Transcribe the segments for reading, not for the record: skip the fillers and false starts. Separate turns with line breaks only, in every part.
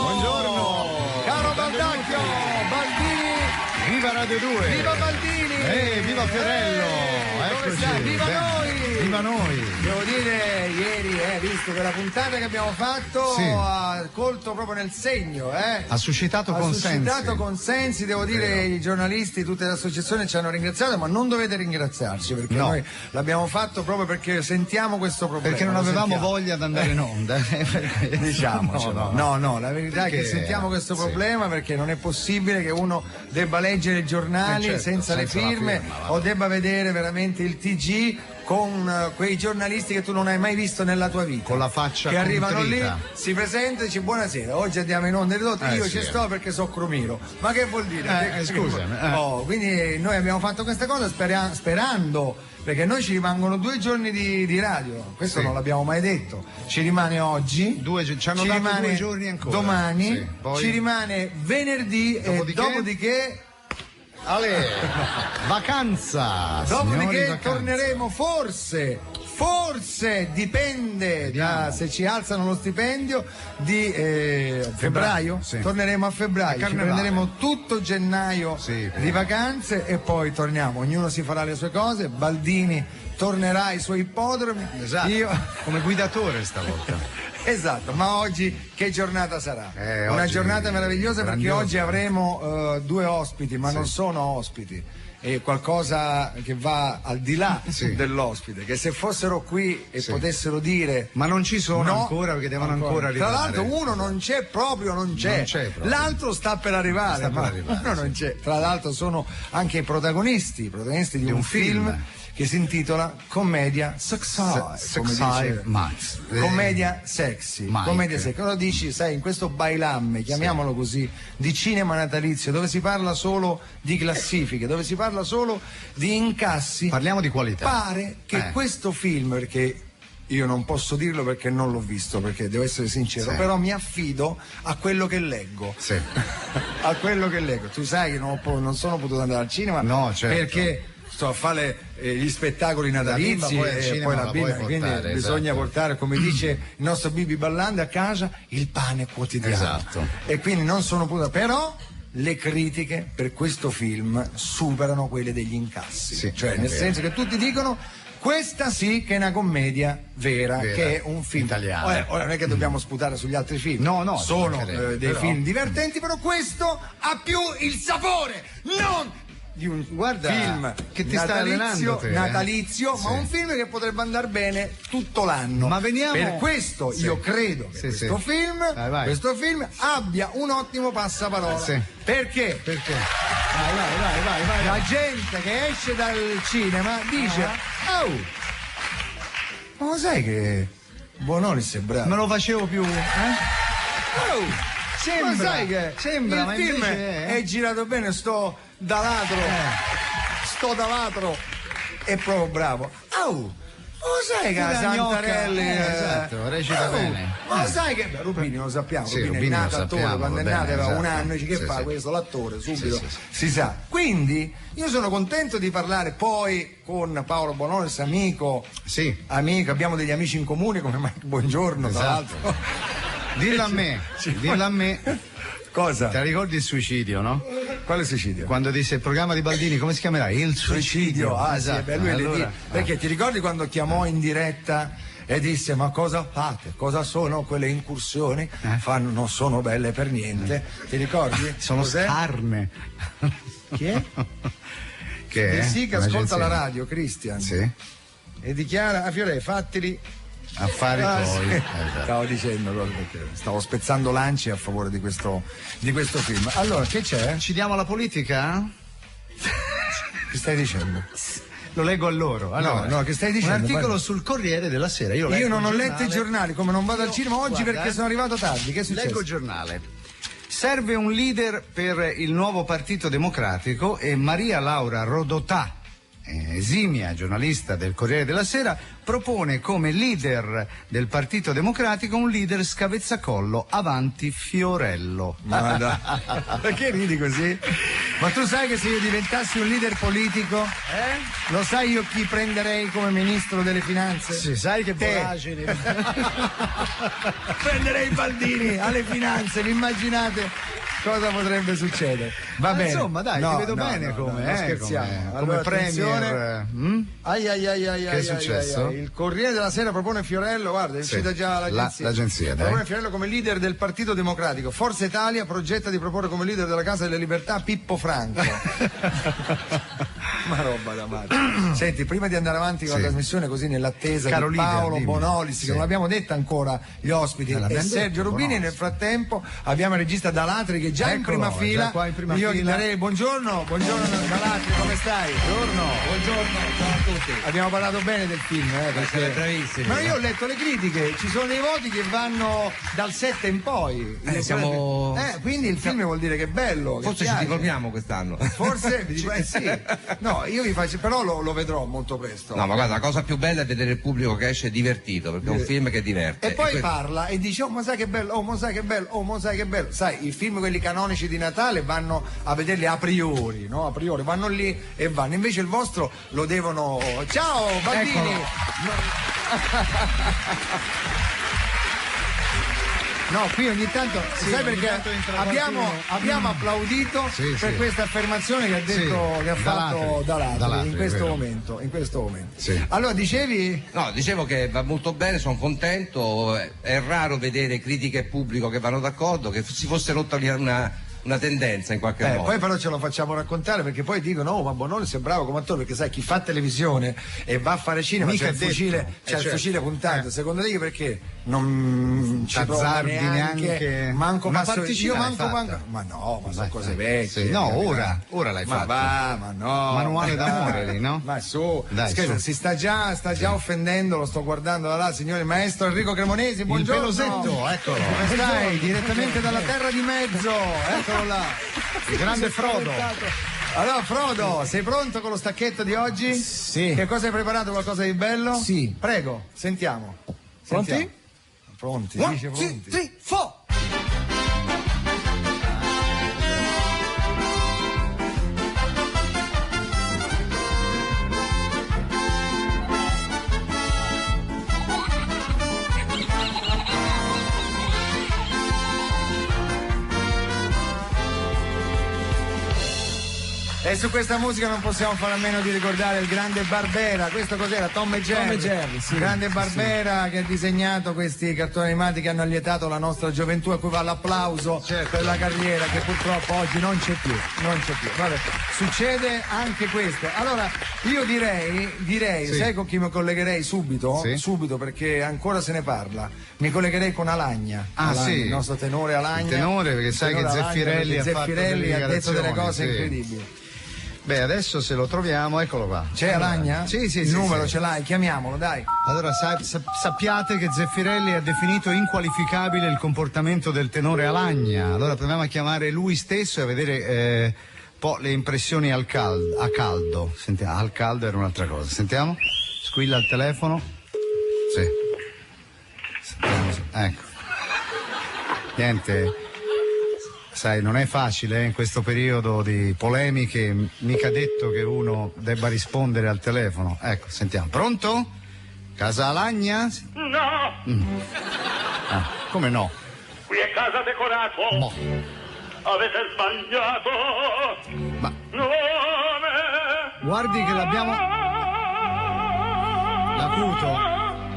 Buongiorno. Caro Baldacchio, Baldini.
Viva Radio 2.
Viva Baldini.
Viva Fiorello. Eccoci.
Viva noi.
Viva noi.
Devo dire, ieri, visto che la puntata che abbiamo fatto ha colto proprio nel segno,
Ha suscitato consensi.
Ha suscitato consensi, devo dire, i giornalisti, tutte le associazioni ci hanno ringraziato, ma non dovete ringraziarci, perché noi l'abbiamo fatto proprio perché sentiamo questo problema.
Perché non avevamo voglia di andare in onda.
Diciamocelo. No, la verità è che sentiamo questo problema perché non è possibile che uno debba leggere i giornali senza le firme o debba vedere veramente il TG con quei giornalisti che tu non hai mai visto nella tua vita,
con la faccia
che arrivano
contrita.
lì, si presenta e dice buonasera, oggi andiamo in onda ridotto, io ci sto perché so Cromiro. Ma che vuol dire?
Scusami.
Quindi noi abbiamo fatto questa cosa sperando, perché noi ci rimangono 2 giorni di radio, questo non l'abbiamo mai detto, ci rimane oggi,
ci hanno dato 2 giorni ancora,
domani,
poi...
ci rimane venerdì e dopodiché
vacanza.
Dopodiché torneremo forse dipende da se ci alzano lo stipendio di febbraio. Torneremo a febbraio, ci prenderemo tutto gennaio di vacanze e poi torniamo, ognuno si farà le sue cose. Baldini tornerà ai suoi ippodromi, io
come guidatore stavolta.
Esatto, ma oggi che giornata sarà? Una giornata meravigliosa, perché oggi avremo 2 ospiti, ma non sono ospiti, è qualcosa che va al di là dell'ospite, che se fossero qui e potessero dire...
Ma non ci sono ancora, perché devono ancora arrivare.
Tra l'altro uno non c'è proprio, l'altro sta per arrivare, uno non c'è. Tra l'altro sono anche i protagonisti di un film che si intitola Commedia Sexy, commedia sexy, commedia sexy. Allora dici, sai, in questo bailamme, chiamiamolo così, di cinema natalizio, dove si parla solo di classifiche, dove si parla solo di incassi,
parliamo di qualità.
Pare che questo film, perché io non posso dirlo perché non l'ho visto, perché devo essere sincero, però mi affido a quello che leggo. A quello che leggo. Tu sai che non sono potuto andare al cinema perché sto a fare gli spettacoli natalizi e poi la bimba, quindi bisogna portare, come dice il nostro Bibi Ballante, a casa il pane quotidiano. E quindi non sono potuto, però le critiche per questo film superano quelle degli incassi, cioè nel senso che tutti dicono questa sì che è una commedia vera. Che è un film
italiano.
Ora non è che dobbiamo sputare sugli altri film, sono dei film divertenti, però questo ha più il sapore non di un film
che ti sta allenando
natalizio, ma un film che potrebbe andare bene tutto l'anno.
Ma veniamo...
Per questo io credo che questo film abbia un ottimo passaparola. Perché? Vai. La gente che esce dal cinema dice ma lo sai che Bonolis è bravo?
Me lo facevo più
Sembra
il
film
invece
è girato bene, sto da latro è proprio bravo. Lo sai che la Santarelli
recita bene.
Ma lo sai che Rubini lo sappiamo, Rubini è nato attore, quando è nato aveva 1 anno, dice che fa questo l'attore subito si sa. Quindi io sono contento di parlare poi con Paolo Bonolis, amico, abbiamo degli amici in comune come Mike Buongiorno, tra l'altro.
Dillo a me.
Cosa?
Ti ricordi il suicidio, no?
Quale suicidio?
Quando disse il programma di Baldini, come si chiamerà? Il suicidio.
Perché ti ricordi quando chiamò in diretta e disse ma cosa fate? Cosa sono quelle incursioni? Non sono belle per niente. Ti ricordi?
Sono scarne.
Chi è?
Che
che ascolta la radio, Christian. E dichiara a Fiore, fatteli
affari tuoi.
Stavo dicendo perché stavo spezzando lanci a favore di questo film. Allora, che c'è?
Ci diamo la politica?
Che stai dicendo?
Lo leggo a loro. Allora,
no, che stai dicendo?
Un articolo sul Corriere della Sera. Io
non ho letto i giornali, come non vado al cinema oggi perché sono arrivato tardi. Che è successo?
Leggo il giornale. Serve un leader per il nuovo Partito Democratico e Maria Laura Rodotà, esimia giornalista del Corriere della Sera, propone come leader del Partito Democratico un leader scavezzacollo avanti Fiorello.
Perché ridi così? Ma tu sai che se io diventassi un leader politico, lo sai io chi prenderei come ministro delle finanze?
Sì, sai che voragini.
Prenderei Baldini alle finanze, vi immaginate cosa potrebbe succedere? Va bene.
Insomma, dai, ti vedo bene come
scherziamo.
come
Allora,
premier.
Che
è successo?
Il Corriere della Sera propone Fiorello, guarda, è uscita già
l'agenzia.
Propone Fiorello come leader del Partito Democratico. Forza Italia progetta di proporre come leader della Casa delle Libertà Pippo Franco. Ma roba da male. Senti, prima di andare avanti con la trasmissione, così nell'attesa
Caro
di
leader,
Paolo
dimmi.
Bonolis, che non l'abbiamo detta ancora gli ospiti, e Sergio Rubini, nel frattempo abbiamo il regista Dalatri che è già in prima fila.
Qua in prima
io
fila.
gli darei buongiorno Dalatri, come stai? Buongiorno, ciao a tutti. Abbiamo parlato bene del film, perché
bravissimi.
ma io ho letto le critiche, ci sono dei voti che vanno dal 7 in poi. Quindi il film vuol dire che è bello.
Forse ci diplomiamo quest'anno.
Forse sì. No, io vi faccio, però lo vedrò molto presto.
No, ma guarda, la cosa più bella è vedere il pubblico che esce divertito, perché è un film che diverte.
E poi parla e dice: oh, ma sai che bello, oh, ma sai che bello, oh, ma sai che bello. Sai, i film quelli canonici di Natale vanno a vederli a priori, no? A priori, vanno lì e vanno. Invece il vostro lo devono. Ciao, Baldini! No, qui ogni tanto, sai perché abbiamo applaudito per questa affermazione che ha detto, che ha fatto Dalatri in questo momento.
Sì.
Allora dicevi?
No, dicevo che va molto bene, sono contento, è raro vedere critiche e pubblico che vanno d'accordo, che si fosse rotta una tendenza in qualche modo.
Poi però ce lo facciamo raccontare, perché poi dicono: oh, ma Bonolis è bravo come attore, perché sai, chi fa televisione e va a fare cinema c'è il fucile puntato. Secondo te perché non ci prova neanche manco
una
passo
particina?
Ma no, ma sono cose vecchie.
No, ora l'hai fatto.
Ma no.
Manuale d'amore lì, no?
Ma su,
dai,
scherzo,
su.
si sta già offendendo, lo sto guardando da là, signore maestro Enrico Cremonesi, buongiorno.
Il pelosetto, eccolo.
Come stai? Direttamente dalla terra di mezzo, eccolo là.
Il grande Frodo.
Allora Frodo, sei pronto con lo stacchetto di oggi?
Sì.
Che cosa hai preparato? Qualcosa di bello?
Sì.
Prego, sentiamo.
Pronti?
Pronti,
One,
dice pronti.
2, 3, 4.
E su questa musica non possiamo fare a meno di ricordare il grande Barbera. Questo cos'era? Tom e Jerry, sì. Grande Barbera, che ha disegnato questi cartoni animati che hanno allietato la nostra gioventù, a cui va l'applauso per la carriera, che purtroppo oggi non c'è più. Vabbè, succede anche questo. Allora io direi sai con chi mi collegherei subito? Subito, perché ancora se ne parla. Mi collegherei con Alagna. Il nostro tenore Alagna.
Il tenore, perché sai che Zeffirelli
ha detto delle cose incredibili.
Beh, adesso se lo troviamo, eccolo qua.
C'è Alagna?
Sì.
Il numero ce l'hai, chiamiamolo, dai.
Allora, sappiate che Zeffirelli ha definito inqualificabile il comportamento del tenore Alagna. Allora proviamo a chiamare lui stesso e a vedere un po' le impressioni a caldo. Sentiamo, al caldo era un'altra cosa. Sentiamo? Squilla il telefono. Sì. Sentiamo. Ecco. Niente. Sai, non è facile in questo periodo di polemiche, mica detto che uno debba rispondere al telefono. Ecco, sentiamo. Pronto? Casa Alagna?
No!
Come no?
Qui è Casa Decorato!
Boh.
Avete sbagliato!
Ma
Nome!
guardi che l'abbiamo... L'acuto.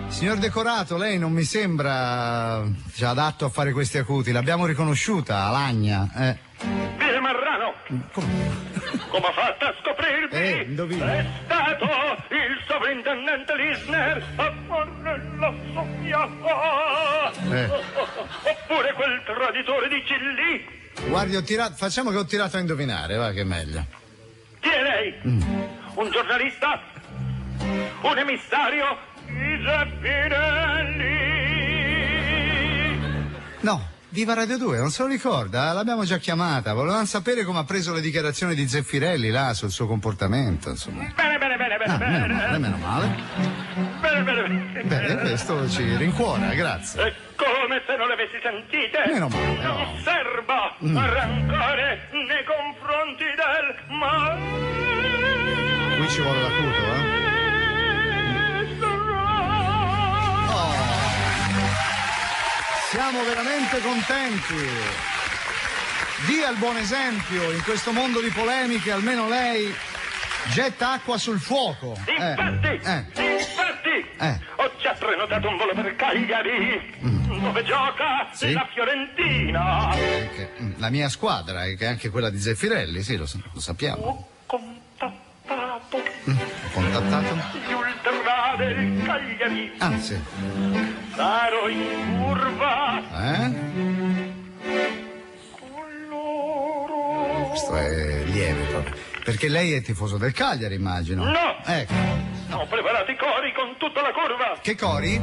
Signor Decorato, lei non mi sembra già adatto a fare questi acuti, l'abbiamo riconosciuta, Alagna.
Il Marrano! Come ha fatto a scoprirmi?
Indovina.
È stato il sovrintendente Lisner a Morella Sofia! Oppure quel traditore di Cilli?
Guardi, facciamo che ho tirato a indovinare, va che è meglio.
Chi è lei? Un giornalista? Un emissario? Zeffirelli!
No, viva Radio 2, non se lo ricorda? L'abbiamo già chiamata, volevamo sapere come ha preso le dichiarazioni di Zeffirelli là sul suo comportamento, insomma.
Bene.
Meno male.
Bene.
Bene, questo ci rincuora, grazie.
È come se non le avessi sentite.
Meno male.
Non serba rancore nei confronti del male.
Qui ci vuole l'acuto, Siamo veramente contenti. Dia il buon esempio in questo mondo di polemiche, almeno lei getta acqua sul fuoco.
Infatti, ho già prenotato un volo per Cagliari, dove gioca la Fiorentina.
La mia squadra, che è anche quella di Zeffirelli, sì, lo sappiamo.
Ho contattato gli ultra del Cagliari.
Ah, sì.
Sarò in curva con loro.
Questo è lieve proprio. Perché lei è tifoso del Cagliari, immagino.
No!
Ecco.
Ho preparato i cori con tutta la curva.
Che cori?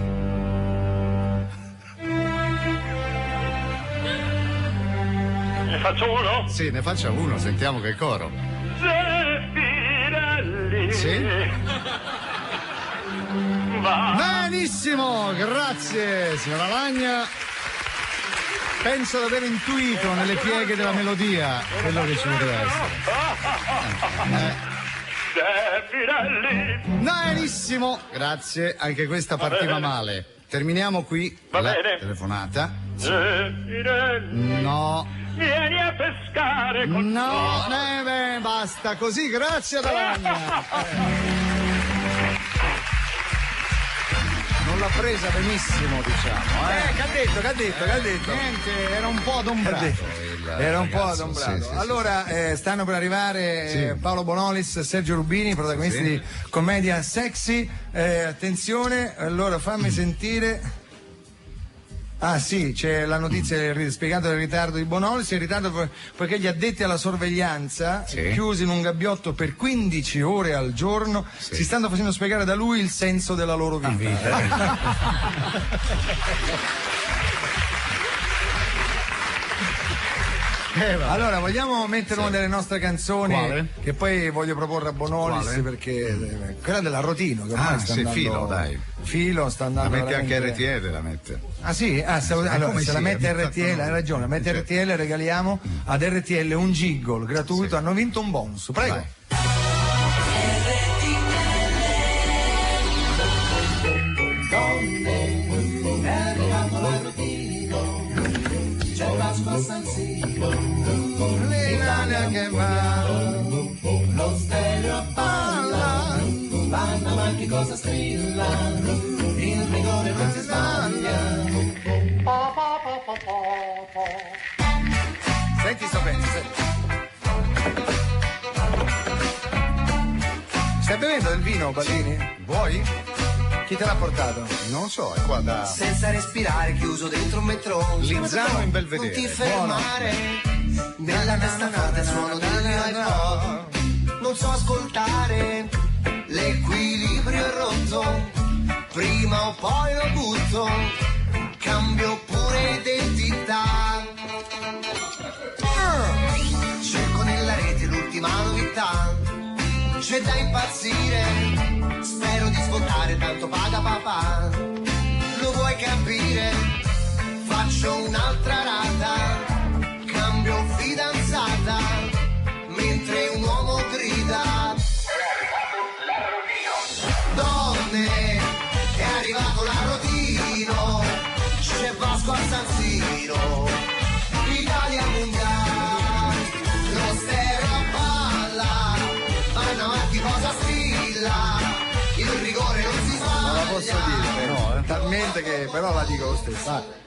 Ne faccio uno?
Sì, ne faccia uno, sentiamo che coro.
Zeffirelli.
Sì?
Va.
Benissimo, grazie signora Lagna. Penso di aver intuito nelle pieghe della melodia quello che ci poteva essere.
Zeffirelli.
Benissimo, grazie, anche questa partiva male. Terminiamo qui
Va
la
bene.
telefonata.
Zeffirelli.
No,
Vieni a pescare con
no, basta così, grazie ad Lagna. Non l'ha presa benissimo, diciamo.
Che ha detto?
Niente, era un po' adombrato.
Era un po'
ragazzo,
adombrato.
sì.
Allora, stanno per arrivare Paolo Bonolis, Sergio Rubini, protagonisti di commedia sexy. Attenzione, allora fammi sentire. Ah sì, c'è la notizia spiegata del ritardo di Bonolis, il ritardo poiché gli addetti alla sorveglianza, chiusi in un gabbiotto per 15 ore al giorno, si stanno facendo spiegare da lui il senso della loro vita. Allora, vogliamo mettere una delle nostre canzoni.
Quale?
Che poi voglio proporre a Bonolis.
Quale?
Perché quella dell'Arrotino che ormai sta andando.
Filo, dai.
Filo sta andando.
La mette anche
veramente...
RTL, la mette.
Ah sì? Allora,
come
se la
sì,
mette
è
RTL, hai ragione, la mette RTL, regaliamo ad RTL un jingle gratuito, hanno vinto un bonus. Prego.
Vai.
L'Italia che va, lo stereo balla, vanno avanti cosa strilla, il rigore non si sbaglia. Senti sto pezzo, senti. Stai bevendo del vino, Baldini?
Vuoi?
Chi te l'ha portato?
Non so, è qua da...
Senza respirare, chiuso dentro un metro.
Lizzano in Belvedere.
Non ti fermare. Nella testa forte il suono dell'iPod. Non so ascoltare. L'equilibrio è rotto. Prima o poi lo butto. Cambio pure identità. Cerco nella rete l'ultima novità. C'è da impazzire. Spero di svoltare, tanto paga papà. Lo vuoi capire? Faccio un'altra rata, cambio fidanzata, mentre un uomo grida. Donne, è arrivato l'Arrotino, c'è Vasco a San Siro, Italia mondiale, lo stereo a palla, vanno avanti cosa strilla. Il rigore non si sbaglia.
Non la posso dire, no, talmente che però la dico lo stesso.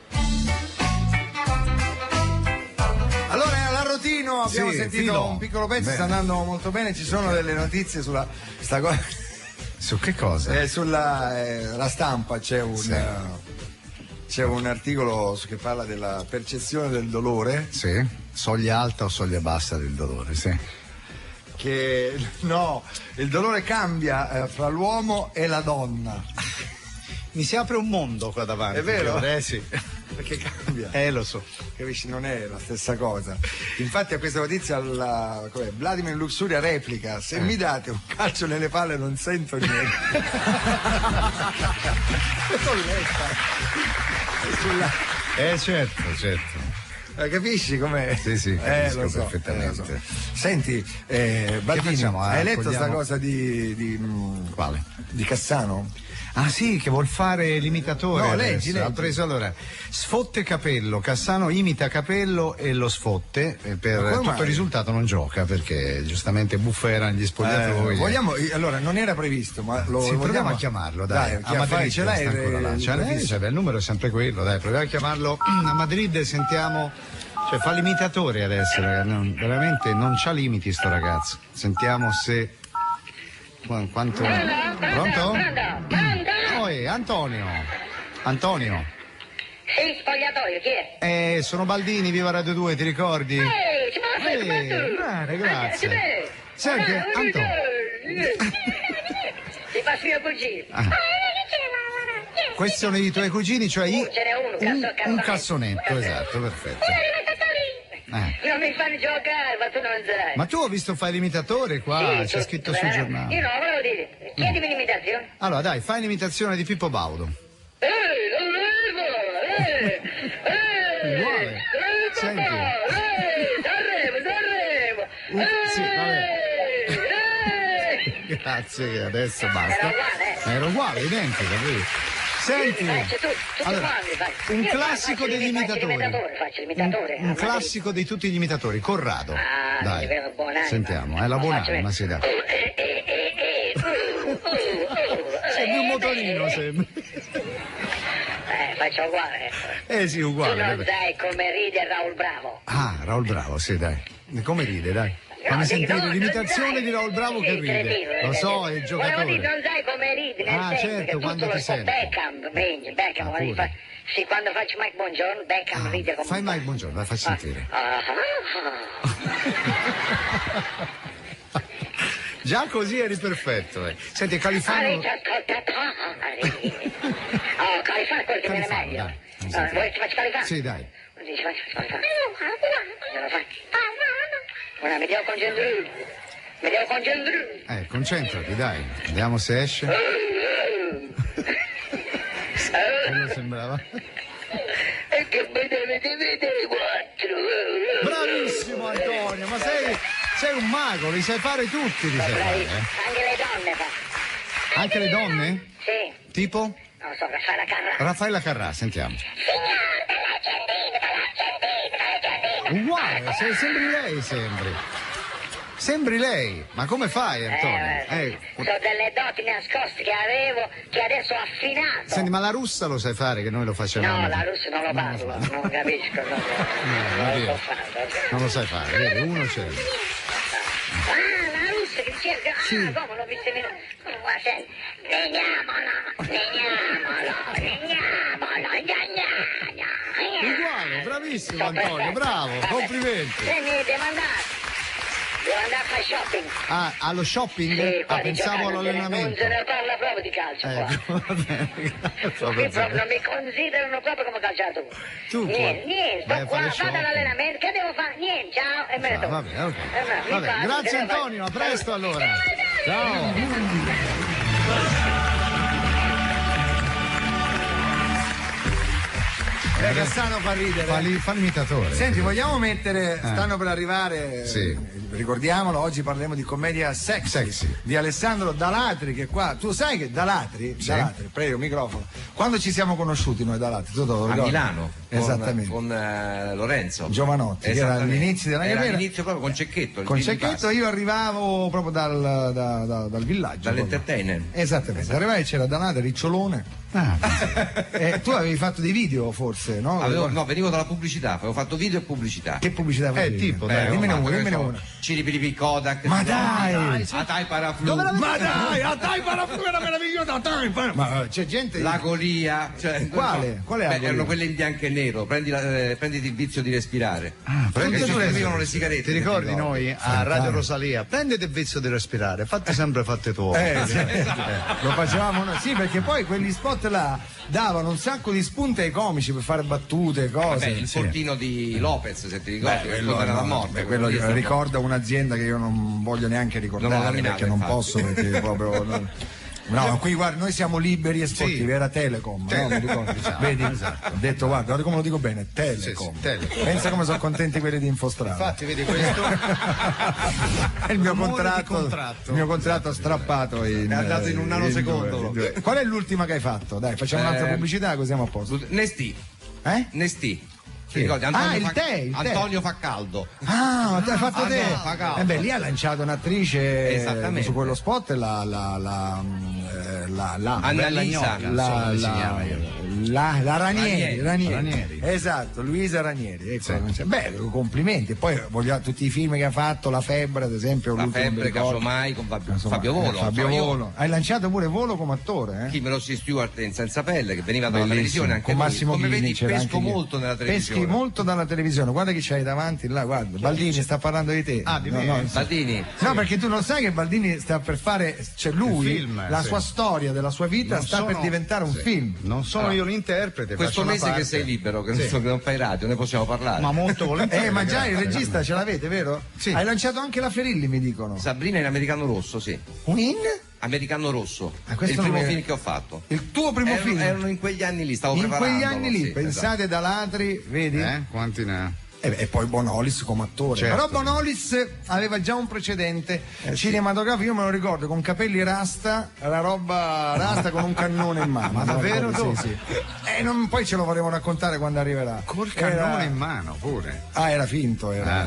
Allora all'Arrotino abbiamo sentito
Filo.
un piccolo pezzo,
Bene.
sta andando molto bene, ci sono delle notizie sulla sta cosa.
Su che cosa?
Sulla la stampa c'è un articolo che parla della percezione del dolore.
Sì, soglia alta o soglia bassa del dolore, sì.
Che no, il dolore cambia fra l'uomo e la donna.
Mi si apre un mondo qua davanti.
È vero?
Sì.
perché cambia.
Lo so.
Capisci? Non è la stessa cosa. Infatti a questa notizia Vladimir Luxuria replica: se mi date un calcio nelle palle non sento niente.
Certo.
Capisci com'è?
Sì, capisco
lo so,
perfettamente.
lo so. Senti, Baldino, hai letto sta cosa di
quale?
Di Cassano?
Ah sì, che vuol fare l'imitatore.
No, leggi.
Ha preso allora sfotte Capello, Cassano imita Capello e lo sfotte, per tutto
mai?
il risultato non gioca perché giustamente buffa era negli spogliatoi.
Allora non era previsto, ma
proviamo a chiamarlo, dai. A Madrid
ce l'hai
ancora là. Il numero è sempre quello, dai, proviamo a chiamarlo a Madrid, sentiamo. Cioè fa l'imitatore adesso, ragazzi. Veramente non c'ha limiti sto ragazzo. Sentiamo se quanto. Pronto? Antonio.
Sì, spogliatoio, chi è?
Sono Baldini, viva Radio 2, ti ricordi? Bene, grazie. Senti, Antonio.
Ti passo mio cugino.
Questi sono i tuoi cugini, cioè
ce n'è uno,
un cassonetto, esatto, perfetto.
Non mi fanno giocare, ma tu non sai.
Ma tu ho visto fare l'imitatore qua,
Sì,
c'è scritto sul giornale.
Io no, volevo dire, chiedimi l'imitazione.
Allora dai, fai l'imitazione di Pippo Baudo. Uguale. Senti.
Sanremo.
Sì, vabbè. Grazie, che adesso basta. Era uguale, identico, vedi? Senti, allora, un classico degli imitatori. Un classico di tutti gli imitatori, Corrado. Dai, sentiamo, è la buonanima, sì, dai. Sembri un motorino, sembri.
Faccio uguale.
Sì, uguale.
Tu non sai come ride Raul Bravo.
Raul Bravo, sì, dai. Come ride, dai. Fammi sentire l'imitazione di Raul Bravo che ride. Lo so, è il giocatore.
Non sai come ride, nel senso che
quando ti senti.
Beckham, sì, quando faccio Mike Buongiorno, Beckham ride come
fai Mike Buongiorno, dai, fai sentire. Già così eri perfetto. Senti, Califano.
Califano quello che viene meglio. Vuoi che faccio Califano?
Sì, dai.
Mi devo concentrare.
Concentrati, dai. Vediamo se esce. Quello sembrava.
E che mi dovete vedere 4.
Bravissimo Antonio, ma sei un mago, li sai fare tutti, li sai fare.
Anche le donne fa.
Anche le donne?
Sì.
Tipo?
Non so, Raffaella Carrà.
Raffaella Carrà, sentiamo. Uguale, sembri lei, ma come fai Antonio?
Sono delle doti nascoste che avevo, che adesso ho affinato.
Senti, ma la russa lo sai fare, che noi lo facevamo?
No, la russa non lo parlo, non capisco.
Non lo sai fare, vedi, uno c'è.
La russa che cerca, come l'ho vista meno.
Uguale, bravissimo Antonio, bravo, complimenti.
Devo andare a fare shopping.
Allo shopping?
Sì,
pensavo all'allenamento.
Non se ne parla proprio di calcio qua. Qui proprio non mi considerano proprio come calciatore. Niente, sto qua, vado all'allenamento, che devo fare? Niente, ciao, e me ne torno.
Vabbè, grazie Antonio, a presto allora. Ciao.
Cassano fa ridere.
Fa l'imitatore.
Senti, vogliamo mettere, stanno per arrivare, ricordiamolo, oggi parliamo di commedia sexy di Alessandro Dalatri, che è qua. Tu sai che Dalatri, prego, microfono. Quando ci siamo conosciuti noi Dalatri? Tu
a Milano.
Esattamente.
Con Lorenzo
Giovanotti, che era all'inizio della carriera.
All'inizio proprio con Cecchetto.
Con Cecchetto io arrivavo proprio dal villaggio.
Dall'entertainer.
Esattamente. Arrivai e c'era Dalatri, ricciolone. Tu avevi fatto dei video forse, no?
No, venivo dalla pubblicità, avevo fatto video e pubblicità.
Che pubblicità facevi?
Tipo, dai,
dimmene una.
Ciripilipi Kodak.
Ma dai!
Atai Paraflu.
Ma dai, Atai Paraflu era meravigliosa, Atai Paraflu. Ma c'è gente.
La Golia.
Quale? Qual è la Golia?
Erano quelle in bianco e nero, prenditi il vizio di respirare.
Perché
ci servivano le sigarette.
Ti ricordi noi a Radio Rosalia? Prendete il vizio di respirare, fate sempre fatte tuoi.
Lo facevamo noi. Sì, perché poi quegli spot là davano un sacco di spunte ai comici per fare battute, cose.
Vabbè, il fortino di Lopez, se ti ricordi, quello era la morte.
Quello ricorda un'azienda che io non voglio neanche ricordare, perché non posso, perché proprio... No, qui guarda, noi siamo liberi e sportivi, era Telecom, no? Mi ricordo. Vedi? Esatto. Ho detto, guarda come lo dico bene, Telecom. Telecom. Pensa come sono contenti quelli di Infostrada.
Infatti, vedi questo?
Il mio contratto strappato è
andato in un nanosecondo.
Qual è l'ultima che hai fatto? Dai, facciamo un'altra pubblicità così siamo a posto.
Nestì.
Nestì.
Ricordi,
il tè.
Antonio fa caldo.
Ah, hai fatto te. Lì ha lanciato un'attrice su quello spot,
Annalisa,
la Ranieri. Esatto, Luisa Ranieri. Ecco. Sì. Beh, complimenti. Poi voglio tutti i film che ha fatto, La Febbre, ad esempio.
La Febbre, Casomai, con Fabio Volo.
Hai lanciato pure Volo come attore,
Kim Rossi Stewart in Senza Pelle, che veniva dalla televisione anche
con Massimo
come
Ghini,
vedi, pesco molto nella televisione.
Peschi molto dalla televisione, guarda chi c'hai davanti là, guarda, Baldini sta parlando di te.
Ah, di me?
Baldini.
No, perché tu non sai che Baldini sta per fare, cioè lui,
film,
la sua storia della sua vita per diventare un film.
Non sono io l'interprete.
Questo mese che sei libero, che non fai radio, ne possiamo parlare.
Ma molto volentieri.
Ma già il regista ce l'avete, vero?
Sì.
Hai lanciato anche la Ferilli, mi dicono.
Sabrina in Americano Rosso, sì. Americano Rosso, il primo film che ho fatto.
Il tuo primo film?
Erano in quegli anni lì, stavo
in
preparando.
In quegli anni lì, sì, pensate, esatto. Da ladri, vedi?
Quanti ne ha?
E poi Bonolis come attore, certo. Però Bonolis aveva già un precedente cinematografico, io me lo ricordo, con capelli rasta, la roba rasta con un cannone in mano.
Ma davvero?
Sì. Poi ce lo vorremo raccontare quando arriverà.
Col cannone in mano pure.
Ah, era finto, era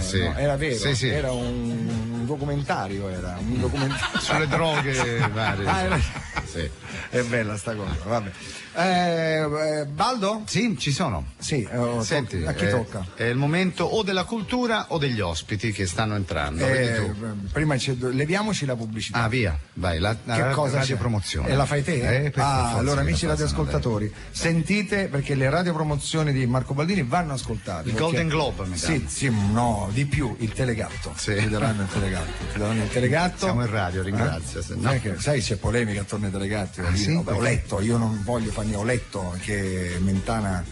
vero,
sì.
Era un documentario,
sulle droghe varie.
Sì. È bella sta cosa, vabbè. Baldo?
Sì, ci sono.
Sì,
senti,
a chi tocca?
È il momento o della cultura o degli ospiti che stanno entrando.
Prima leviamoci la pubblicità.
Ah, via, vai,
che cosa
radiopromozione.
E la fai te? Allora amici radioascoltatori, sentite, perché le radiopromozioni di Marco Baldini vanno ascoltate.
Il Golden Globe, mi
sì, no, di più, il Telegatto.
Sì.
Ti daranno il Telegatto.
Siamo in radio, ringrazio.
Sai, c'è polemica attorno ai Telegatti.
Sì?
Ho letto, io non voglio farmi, ho letto che Mentana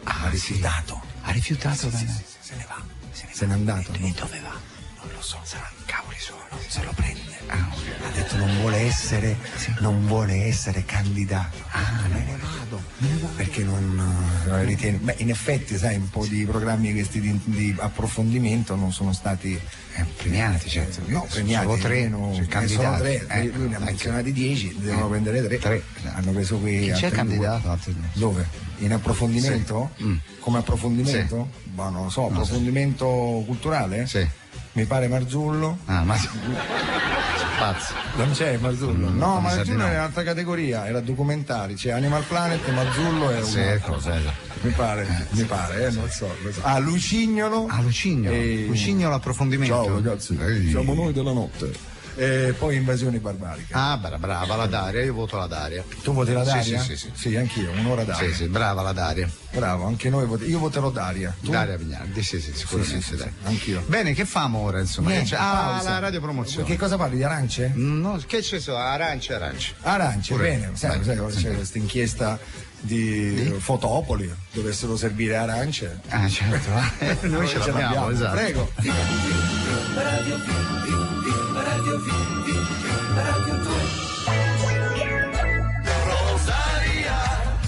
ha rifiutato.
Ha rifiutato?
Se ne va. Se n'è andato.
E dove va?
Non lo so, sarà cavoli suoi, se lo prende. Ha detto non vuole essere candidato. Me ne vado. Perché non ritiene. Beh, in effetti, sai, un po' di programmi questi di approfondimento non sono stati
premiati, certo.
No, premiati. Sono 3,
candidati.
Sono 3. Lui ne ha menzionati 10, devono prendere 3. Hanno preso qui.
Chi c'è candidato?
Dove? In approfondimento?
Sì.
Come approfondimento? Sì. Ma non lo so, approfondimento culturale?
Sì.
Mi pare Marzullo.
Pazzo.
Non c'è Marzullo? No, Marzullo è un'altra categoria, era documentari, c'è Animal Planet, Marzullo è mi pare, non so. Lucignolo.
Lucignolo approfondimento.
Ciao ragazzi, siamo noi della notte. E poi Invasioni barbariche.
Brava la Daria, io voto la Daria.
Tu voti la Daria?
Sì,
anch'io, un'ora Daria.
Sì, brava la Daria.
Bravo, anche noi io voterò Daria. Tu?
Daria Vignardi, sicuramente. Sì,
anch'io.
Bene, che famo ora, insomma? La radiopromozione.
Che cosa parli, di arance?
No, che ci sono? Arance.
Arance, bene. Sai, c'è questa inchiesta di Fotopoli, dovessero servire arance.
Certo. Noi ce l'abbiamo, esatto.
Prego.
Rosaria,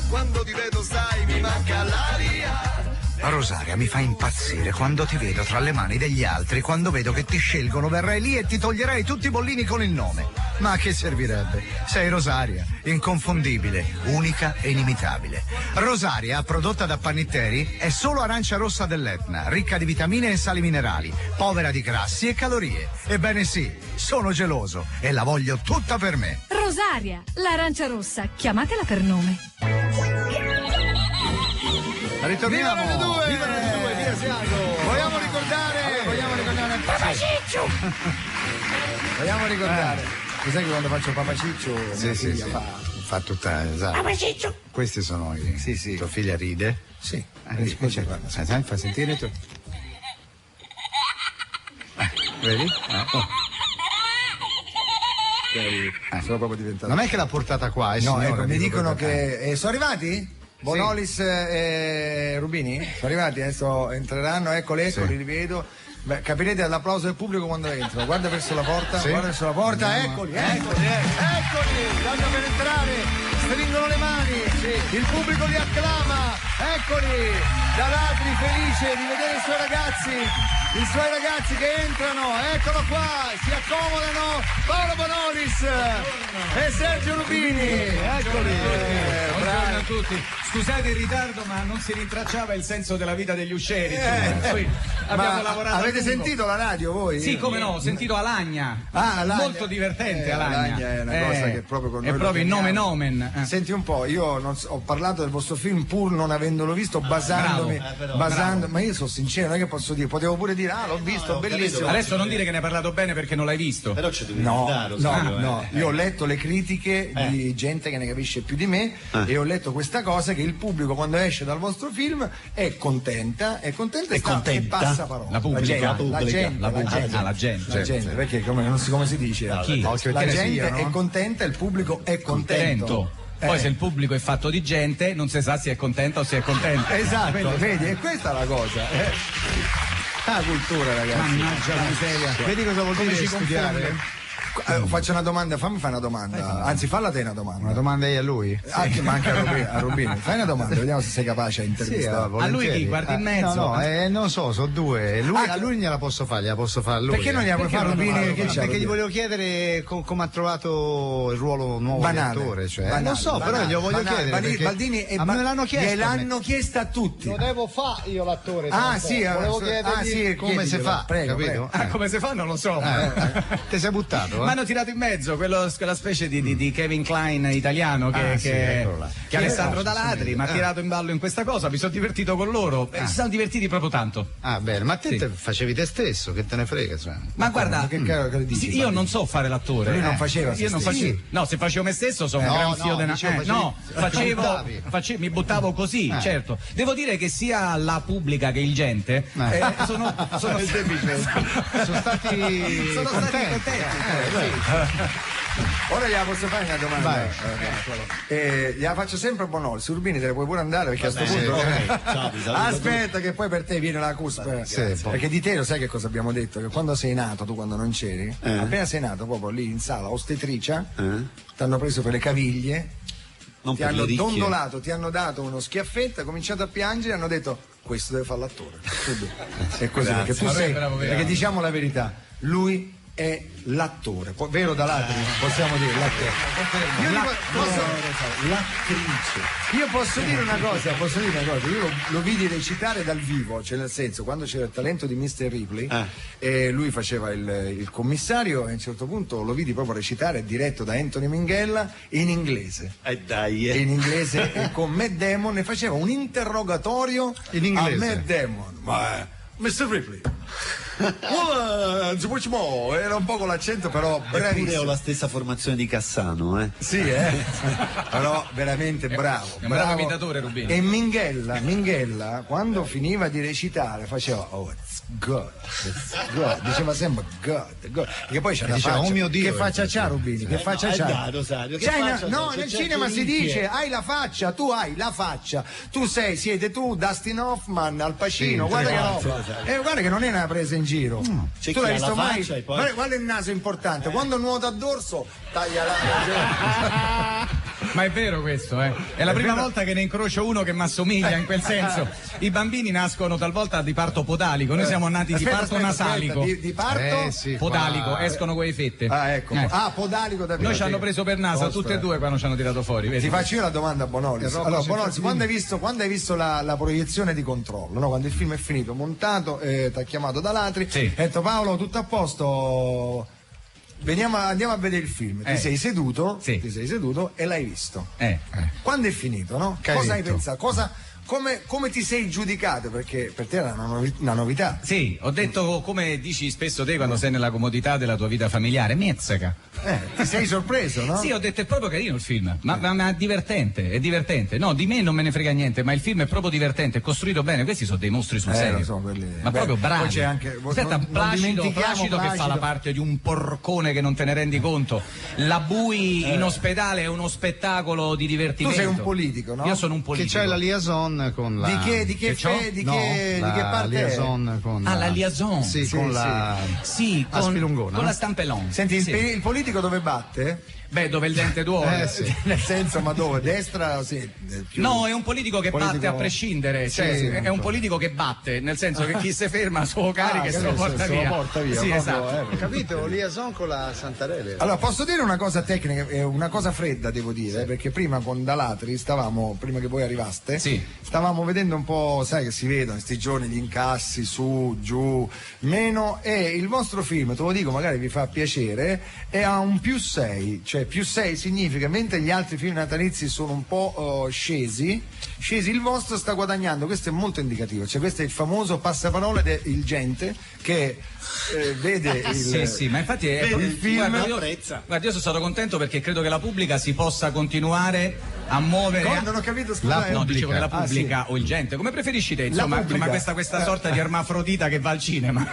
quando ti vedo sai mi manca l'aria.
Rosaria, mi fa impazzire quando ti vedo tra le mani degli altri, quando vedo che ti scelgono, verrai lì e ti toglierai tutti i bollini con il nome. Ma a che servirebbe? Sei Rosaria, inconfondibile, unica e inimitabile. Rosaria, prodotta da Pannitteri, è solo arancia rossa dell'Etna, ricca di vitamine e sali minerali, povera di grassi e calorie. Ebbene sì, sono geloso e la voglio tutta per me.
Rosaria, l'arancia rossa, chiamatela per nome.
Ritorniamo.
Viva le due, via Siago. Vogliamo ricordare Papaciccio. Vogliamo ricordare. Tu sai che quando faccio Papaciccio
fa tutta, esatto.
Papaciccio.
Questi sono i tua figlia ride.
Sì.
Fa sentire tu. Vedi?
sono proprio diventato.
Non è che l'ha portata qua,
no, ecco, mi dicono che sono arrivati? Bonolis e Rubini? Sono arrivati, adesso entreranno, eccoli, li rivedo. Beh, capirete dall'applauso del pubblico quando entrano. Guarda verso la porta, eccoli, stanno per entrare, stringono le mani, il pubblico li acclama, eccoli, da ladri felice di vedere i suoi ragazzi che entrano, eccolo qua, si accomodano, Paolo Bonolis e Sergio Rubini, eccoli.
Buongiorno a tutti, scusate il ritardo ma non si rintracciava il senso della vita degli uscieri, poi abbiamo lavorato.
Avete sentito la radio voi?
Sì, come no, ho sentito Alagna, molto divertente Alagna.
È una cosa che proprio con noi
è proprio il nome nomen.
Senti un po', io ho parlato del vostro film pur non avendolo visto, basandomi, ma io sono sincero, non è che posso dire, potevo pure dire l'ho visto, bellissimo.
Adesso non dire che ne hai parlato bene perché non l'hai visto.
Però ci devi
no, io ho letto le critiche di gente che ne capisce più di me e ho letto questa cosa che il pubblico quando esce dal vostro film è contenta e passa parola.
La pubblica.
La gente, perché come si dice? La gente è contenta, il pubblico è contento.
Poi se il pubblico è fatto di gente non si sa se è contenta o se è contenta.
Esatto, vedi, e questa è la cosa. Ah, cultura, ragazzi.
Mannaggia la miseria.
Vedi cosa vuol dire studiare?
Faccio una domanda, fammi fare una domanda. Anzi, falla te una domanda.
Una domanda a lui?
Ma anche a Rubini. Fai una domanda, vediamo se sei capace a intervistare.
A lui chi? Guardi in mezzo?
Non so, sono due. A lui gliela posso fare, a lui.
Perché non gliela puoi fare a Rubini?
Perché gli volevo chiedere come ha trovato il ruolo nuovo di attore. Non so, però glielo voglio chiedere.
Baldini e
me l'hanno chiesto.
Gliel'hanno chiesto a tutti.
Lo devo fare io l'attore.
Volevo
chiedergli come si fa.
Prego.
Come si fa non lo so.
Ti sei buttato?
Mi hanno tirato in mezzo quella specie di Kevin Klein italiano che Alessandro Dalatri mi ha tirato in ballo in questa cosa, mi sono divertito con loro, si sono divertiti proprio tanto.
Bene, ma te facevi te stesso, che te ne frega?
Ma guarda, io non so fare l'attore.
Lui non faceva
No, se facevo me stesso sono un gran fio mi buttavo così, certo. Devo dire che sia la pubblica che il gente sono stati contenti.
Ora gliela posso fare una domanda. Gliela faccio sempre a Bonoli. Su Rubini te ne puoi pure andare perché a sto punto. Aspetta, che poi per te viene la cuspa. Perché di te lo sai che cosa abbiamo detto? Che quando sei nato, tu quando non c'eri, appena sei nato, proprio lì in sala ostetricia, ti hanno preso per le caviglie, ti hanno dondolato, ti hanno dato uno schiaffetto, hai cominciato a piangere e hanno detto questo deve fare l'attore. È così, perché tu sei. Perché diciamo la verità, lui è l'attore, vero Dalatri? Possiamo dire l'attore. Io posso dire una cosa, io lo vidi recitare dal vivo, cioè nel senso, quando c'era il talento di Mr. Ripley e lui faceva il commissario e a un certo punto lo vidi proprio recitare diretto da Anthony Minghella in inglese. In inglese e con Matt Damon e faceva un interrogatorio
in inglese.
A Matt Damon. Ma Mr. Ripley. Era un po' con l'accento, però bravissimo.
Eppure ho la stessa formazione di Cassano,
Sì, però veramente bravo.
È un bravo imitatore, Rubini.
E Minghella, quando finiva di recitare, faceva it's good. Diceva sempre God. Perché poi c'è la faccia.
Oh mio Dio.
Che faccia c'ha Rubini? Che faccia c'ha? Nel cinema si dice hai la faccia, tu hai la faccia. Siete tu, Dustin Hoffman, Al Pacino. Guarda che roba. Guarda che non è una presa in giro. Tu l'hai visto mai? Guarda il naso importante. Quando nuota a dorso, taglia la.
Ma è vero questo, È la prima volta che ne incrocio uno che mi assomiglia in quel senso. I bambini nascono talvolta di parto podalico, noi siamo nati di parto nasalico.
Di parto?
Podalico, escono quelle fette.
Ecco. Podalico da
noi ci hanno preso per naso tutte e due quando ci hanno tirato fuori. Vedi?
Ti faccio io la domanda a Bonolis. Allora, Bonolis, quando hai visto la proiezione di Controllo, no? Quando il film è finito, montato, ti ha chiamato Dalatri, hai detto Paolo, tutto a posto. Andiamo a vedere il film. Ti sei seduto e l'hai visto. Quando è finito, no? Cosa hai pensato? come ti sei giudicato? Perché per te era una novità.
Sì, ho detto, come dici spesso te quando sei nella comodità della tua vita familiare, mezzaca.
Ti sei sorpreso, no?
Sì, ho detto è proprio carino il film, ma divertente, è divertente. No, di me non me ne frega niente, ma il film è proprio divertente, è costruito bene. Questi sono dei mostri sul serio.
So, quelli...
Ma proprio bravi.
Poi c'è anche
aspetta, Placido che fa la parte di un porcone che non te ne rendi conto. La Bui in ospedale è uno spettacolo di divertimento.
Tu sei un politico, no?
Io sono un politico.
Che c'è la liaison con la...
Di che parte
liaison con
la liaison.
Sì, con la...
Sì,
Aspilungona.
Con la Stampelon.
Senti, il politico dove batte?
Beh, dove il dente duole.
Sì. Nel senso, ma dove? Destra? Sì,
no, è un politico che batte a prescindere. Cioè,
sì,
è un politico che batte, nel senso che chi si ferma solo carica e se lo porta via. Sì, esatto.
Capito? Liaison con la Santarelli.
Allora, posso dire una cosa tecnica, una cosa fredda, devo dire, perché prima con Dalatri prima che voi arrivaste, stavamo vedendo un po', sai che si vedono in questi giorni gli incassi su, giù, meno, e il vostro film, te lo dico, magari vi fa piacere, è a un +6, cioè +6 significa, mentre gli altri film natalizi sono un po' scesi, il vostro sta guadagnando. Questo è molto indicativo, cioè questo è il famoso passaparola del gente che vede il
sì, ma infatti
il film.
Guarda, io sono stato contento perché credo che la pubblica si possa continuare a muovere.
Non ho capito, scusa.
No, dicevo che la pubblica o il gente, come preferisci te, insomma questa sorta di ermafrodita che va al cinema.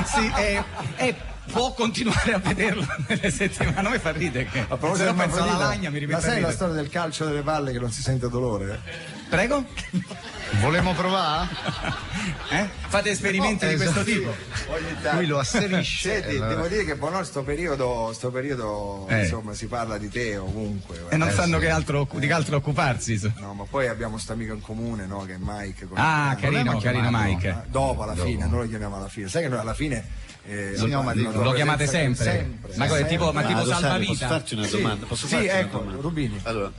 Sì, può continuare a vederlo nelle settimane. Non mi fa ridere che
a proposito
penso alla lagna, mi
ma sai la storia del calcio delle palle che non si sente dolore?
Prego?
Volemo provare?
Fate esperimenti di questo tipo.
Lui lo asserisce.
Senti, devo dire che sto periodo insomma, si parla di te ovunque.
E non sanno di che altro occuparsi.
No, ma poi abbiamo sto amico in comune, no? Che è Mike.
Carino Mike.
No, dopo alla fine, noi lo chiamiamo alla fine. Sai che noi alla fine
lo chiamate sempre. Ma tipo salvavita.
Posso farti una domanda?
Ecco, Rubini.
Allora,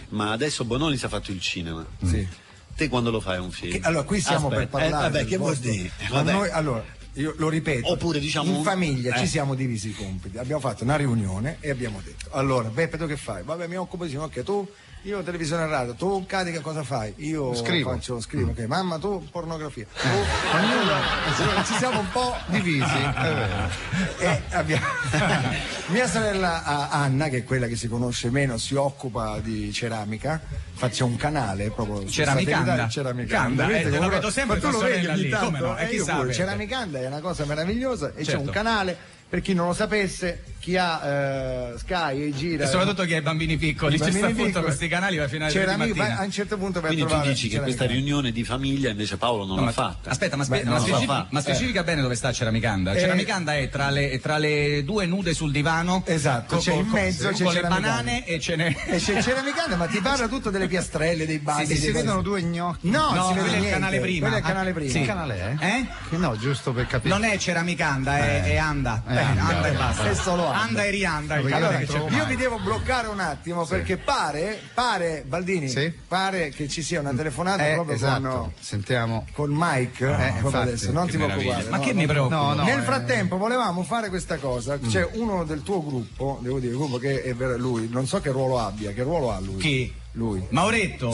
ma adesso Bonolis ha fatto il cinema.
Sì.
Te quando lo fai un film?
Allora, qui siamo per parlare.
Vabbè, che vuol dire?
Noi, allora, io lo ripeto.
Oppure diciamo
in famiglia ci siamo divisi i compiti. Abbiamo fatto una riunione e abbiamo detto: allora, Beppe, tu che fai? Vabbè, mi occupo di ok, tu. Io televisione e radio, tu carica cosa fai? Io scrivo, ok, mamma tu pornografia. Ognuno ci siamo un po' divisi. E abbiamo mia sorella Anna, che è quella che si conosce meno, si occupa di ceramica, faccia un canale proprio
Ceramicanda. Lo vedo sempre
tu lo vedi
lì, come no?
Ceramicanda è una cosa meravigliosa e c'è un canale. Per chi non lo sapesse, chi ha Sky e gira.
E soprattutto chi ha i bambini piccoli, c'è sta appunto questi canali va fino alle mattina.
A un certo punto vai a
trovare. Quindi tu dici che questa
Ceramicanda.
riunione di famiglia invece Paolo non l'ha fatta.
Aspetta, ma specifica bene dove sta Ceramicanda. Ceramicanda è tra le due nude sul divano.
Esatto, c'è in mezzo c'è
con le banane e c'è
Ceramicanda, ma ti parla tutto delle piastrelle, dei bagni.
Si vedono due gnocchi.
No, si vede
quello è il canale prima.
Quello è il canale prima.
Che canale è? No, giusto per capire.
Non è Ceramicanda, è Anda. Anda e basta.
È solo
Anda e rianda.
Allora, io vi devo bloccare un attimo perché pare Baldini, pare che ci sia una telefonata proprio
sentiamo
con Mike proprio adesso, non ti preoccupare.
Ma che mi preoccupa?
Nel frattempo volevamo fare questa cosa, c'è uno del tuo gruppo, devo dire, che è lui, non so che ruolo ha lui.
Chi?
Lui.
Mauretto?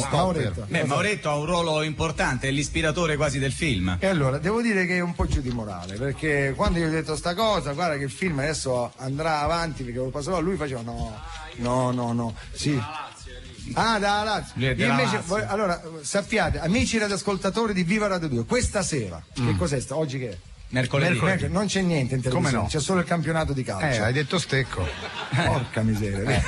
Beh,
Mauretto ha un ruolo importante, è l'ispiratore quasi del film.
E allora, devo dire che è un po' giù di morale, perché quando io gli ho detto sta cosa, guarda che il film adesso andrà avanti, perché lo passavo, lui faceva no, sì. Da Lazio. Io invece, allora, sappiate, amici radioascoltatori di Viva Radio 2, questa sera, che cos'è? Oggi che è?
Mercoledì.
Non c'è niente in televisione, c'è solo il campionato di calcio.
Hai detto stecco.
Porca miseria.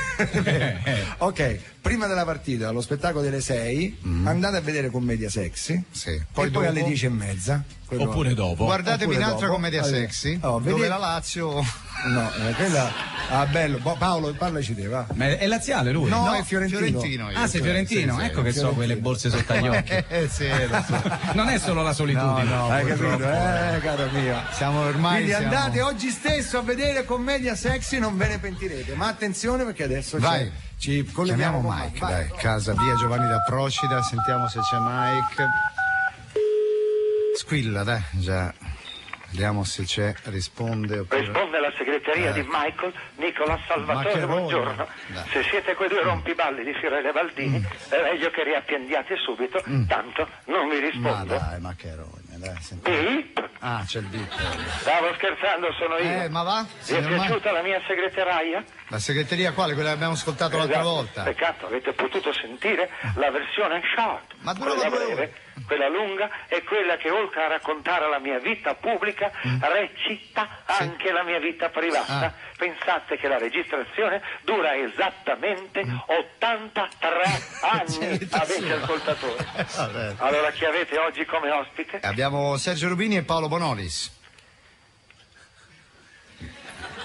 Ok, prima della partita, allo spettacolo delle 6, andate a vedere Commedia Sexy.
Sì.
Poi alle 10:30.
Oppure dopo.
Guardatevi un'altra Commedia Sexy. Dove la Lazio.
No, quella. Bello. Paolo, parlaci te, va.
Ma è laziale lui?
No, è fiorentino.
Sei fiorentino? Sì, ecco che so quelle borse sotto agli occhi.
Sì, lo so.
Non è solo la solitudine.
No, hai capito? Caro mio.
Siamo ormai.
Quindi andate oggi stesso a vedere Commedia Sexy, non ve ne pentirete. Ma attenzione perché adesso ci colleghiamo con
Mike. Dai, casa via Giovanni da Procida, sentiamo se c'è Mike. Squilla, dai, già. Vediamo se c'è, risponde oppure...
Risponde la segreteria di Michael Nicola Salvatore, buongiorno. Se siete quei due rompiballi di Fiorella Baldini, è meglio che riappendiate subito, tanto non vi rispondo.
Ma dai, ma che rogna, dai, senti.
Beep?
Ah, c'è il beep.
Stavo scherzando, sono io.
Ma va?
Vi è piaciuta la mia segreteraia?
La segreteria quale? Quella che abbiamo ascoltato l'altra volta.
Peccato, avete potuto sentire la versione short,
ma
quella breve, quella lunga e quella che oltre a raccontare la mia vita pubblica recita anche la mia vita privata. Pensate che la registrazione dura esattamente 83 anni, amici ascoltatori. Allora chi avete oggi come ospite?
Abbiamo Sergio Rubini e Paolo Bonolis.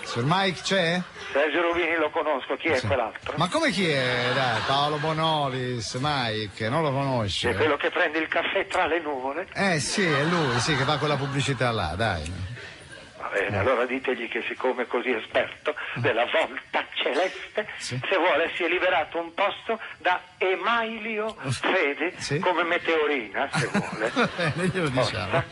Sir Mike c'è?
Sergio Rubini lo conosco, chi è quell'altro?
Ma come chi è? Dai, Paolo Bonolis, Mike, non lo conosci?
È quello che prende il caffè tra le nuvole?
Sì, è lui, sì, che fa quella pubblicità là, dai.
Va bene, allora ditegli che siccome è così esperto della volta celeste, se vuole si è liberato un posto da Emailio Fede come meteorina, se vuole.
Va bene, glielo diciamo.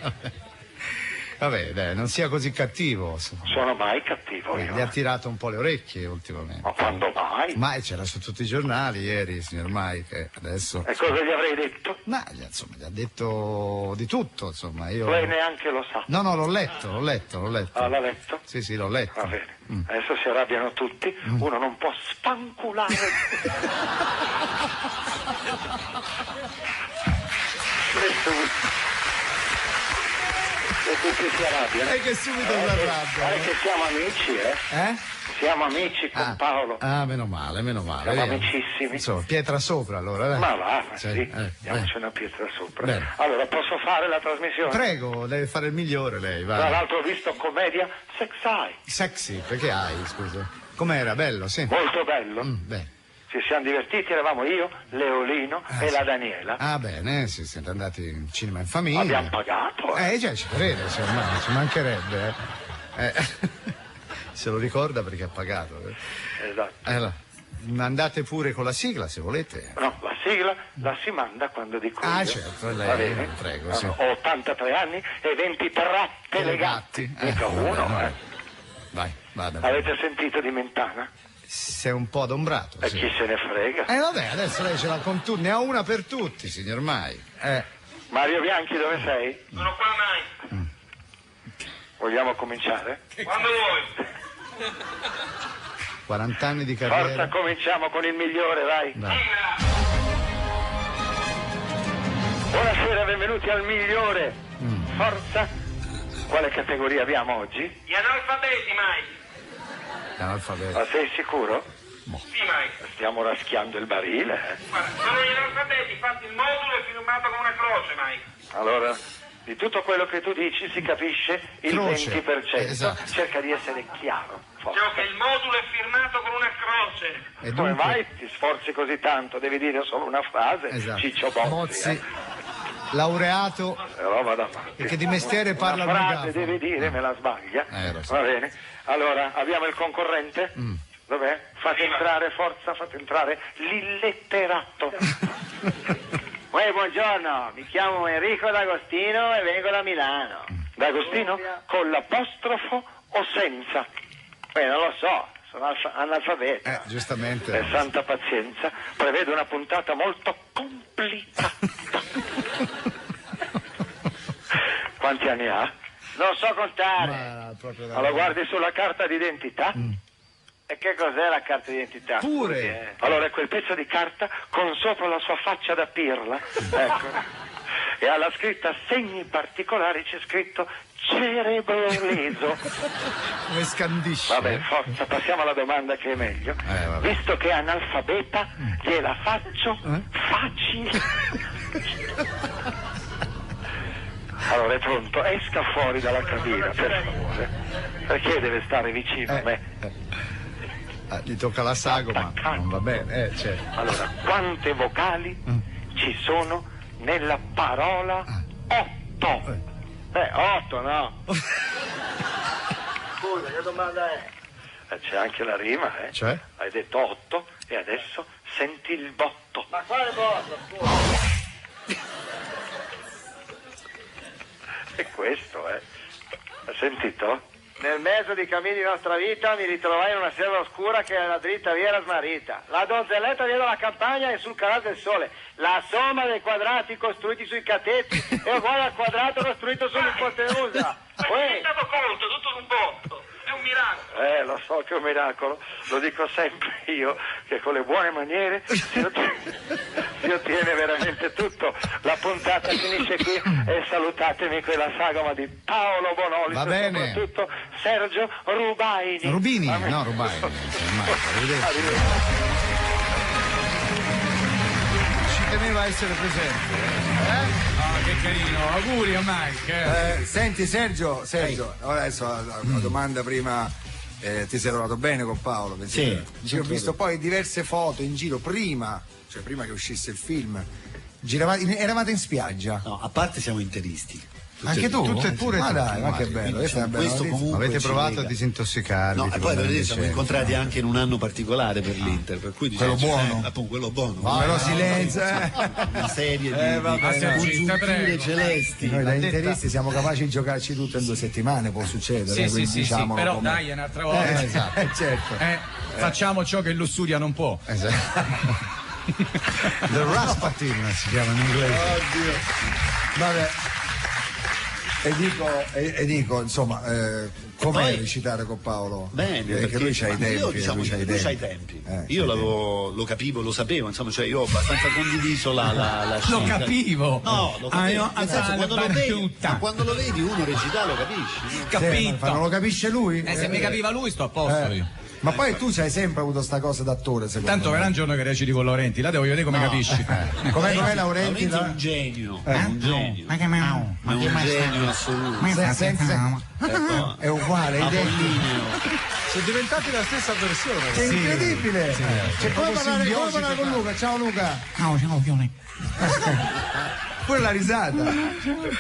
Vabbè, dai, non sia così cattivo.
Sono mai cattivo io.
Gli ha tirato un po' le orecchie ultimamente.
Ma quando mai?
Ma c'era su tutti i giornali ieri, signor Mike, adesso...
E cosa gli avrei detto?
Ma insomma, gli ha detto di tutto, insomma, io...
Lei neanche lo sa.
No, l'ho letto.
Ah, l'ha letto?
Sì, l'ho letto.
Va bene. Adesso si arrabbiano tutti, uno non può spanculare. E tutti si arrabbiano.
E che subito si arrabbiano.
Che siamo amici, Siamo amici con Paolo.
Ah, meno male.
Siamo amicissimi.
Insomma, pietra sopra allora, dai.
Ma va, diamoci una pietra sopra.
Bene.
Allora, posso fare la trasmissione?
Prego, deve fare il migliore lei, vai.
Tra l'altro ho visto commedia sexy.
Sexy, perché hai, scusa? Com'era? Bello, sì.
Molto bello.
Beh.
Ci siamo divertiti, eravamo io, Leolino e la Daniela.
Ah, bene, siete andati in cinema in famiglia.
Abbiamo pagato.
Già, ci crede, ormai, ci mancherebbe. Se lo ricorda perché ha pagato.
Esatto.
Andate pure con la sigla, se volete.
No, la sigla la si manda quando dico io.
Certo, lei,
va bene.
Prego, sì.
Ho 83 anni e 23 telegatti. Mica uno,
Vai, vada.
Avete sentito di Mentana?
Sei un po' adombrato.
E chi se ne frega?
Vabbè, adesso lei ce l'ha con tutti, ne ha una per tutti, signor Mai.
Mario Bianchi, dove sei?
Sono qua, Mai.
Vogliamo cominciare?
Quando vuoi.
40 anni di carriera.
Forza, cominciamo con il migliore, vai. Buonasera, benvenuti al migliore. Forza. Quale categoria abbiamo oggi?
Gli analfabeti, Mai.
Ma sei sicuro?
Sì, Mike.
Stiamo raschiando il barile,
Guarda, sono gli analfabeti, infatti il modulo è firmato con una croce, Mike.
Allora, di tutto quello che tu dici si capisce il
croce.
20%.
Esatto.
Cerca di essere chiaro.
Dicevo che il modulo è firmato con una croce.
E
come
dunque...
mai ti sforzi così tanto? Devi dire solo una frase, Ciccio Bozzi.
Laureato,
roba da fare.
e che di mestiere parla
una
al
frase
megafono.
devi dire, me la sbaglia.
So.
Va bene. Allora, abbiamo il concorrente? Dov'è? Fate entrare, forza, fate entrare l'illetterato.
Buongiorno, mi chiamo Enrico D'Agostino e vengo da Milano.
D'Agostino? Con l'apostrofo o senza?
Non lo so, sono analfabeto.
Giustamente.
Santa pazienza, prevedo una puntata molto complicata. Quanti anni ha?
Non so contare.
Allora guardi sulla carta d'identità.
E che cos'è la carta d'identità?
Pure.
Allora è quel pezzo di carta con sopra la sua faccia da pirla. Ecco. E alla scritta segni particolari c'è scritto cerebro leso.
Come scandisce.
Vabbè, forza, passiamo alla domanda che è meglio. Visto che è analfabeta, gliela faccio facile. Allora è pronto, esca fuori dalla cabina, per favore. Perché deve stare vicino a me?
Gli tocca la sagoma, non va bene. Certo.
Allora, quante vocali ci sono nella parola 8?
8 no. Scusa, che domanda è?
C'è anche la rima,
Cioè?
Hai detto 8 e adesso senti il botto.
Ma quale botto, scusa?
E questo, Hai sentito?
Nel mezzo di cammini di nostra vita mi ritrovai in una selva oscura che era la dritta via era smarrita. La donzelletta via dalla campagna e sul canale del sole. La somma dei quadrati costruiti sui catetti è uguale al quadrato costruito sull'ipotenusa.
Ma mi hai dato conto, tutto d'un botto. È un miracolo.
Lo so che è un miracolo, lo dico sempre io, che con le buone maniere si ottiene veramente tutto. La puntata finisce qui e salutatemi quella sagoma di Paolo Bonolis.
Va bene.
E soprattutto Sergio Rubaini.
Rubini? No, Rubaini. Arrivederci. Ci teneva a essere presente.
Che carino, auguri a Mike.
Senti Sergio, ora adesso la domanda prima, ti sei trovato bene con Paolo?
Sì.
Ho visto poi diverse foto in giro prima che uscisse il film, eravate in spiaggia?
No, a parte siamo interisti.
Anche tu?
Tutte e pure
Ma
tu.
dai, ma che bello. Questa è una bella
Questo
notizia.
comunque
Avete
ci
provato
lega.
a disintossicarvi?
No, e poi vedete, siamo incontrati anche in un anno particolare per l'Inter, per cui diciamo,
Quello buono.
appunto quello buono.
Però silenzio.
Una serie di congiunture celesti.
Noi da interisti siamo capaci di giocarci tutto in 2 settimane, può succedere.
Sì,
diciamolo
però
come...
dai, un'altra volta.
Esatto. Certo.
Facciamo ciò che Lussuria non può.
Esatto. The Rasputin si chiama in inglese.
Oddio. Vabbè. E dico, insomma, com'è recitare con Paolo?
Bene,
perché lui c'ha i tempi.
Io, diciamo, lui c'ha i tempi. Io lo capivo, lo sapevo, insomma, cioè io ho abbastanza condiviso la
Lo capivo.
No, lo capivo. Nel senso, quando lo vedi uno recitare lo capisci.
Capito.
Non lo capisce lui?
Se mi capiva lui sto a posto io.
Ma poi tu c'hai sempre avuto sta cosa d'attore, secondo
Tanto
me.
verrà un giorno che reciti con Laurenti, là devo vedere come capisci.
Com'è Laurenti?
È un genio. È un genio.
Ma che
È un genio assoluto.
È uguale, identico.
Sono diventati la stessa persona.
È incredibile. C'è come parlare con Luca. Ciao Luca.
Ciao, Fione.
Pure la risata.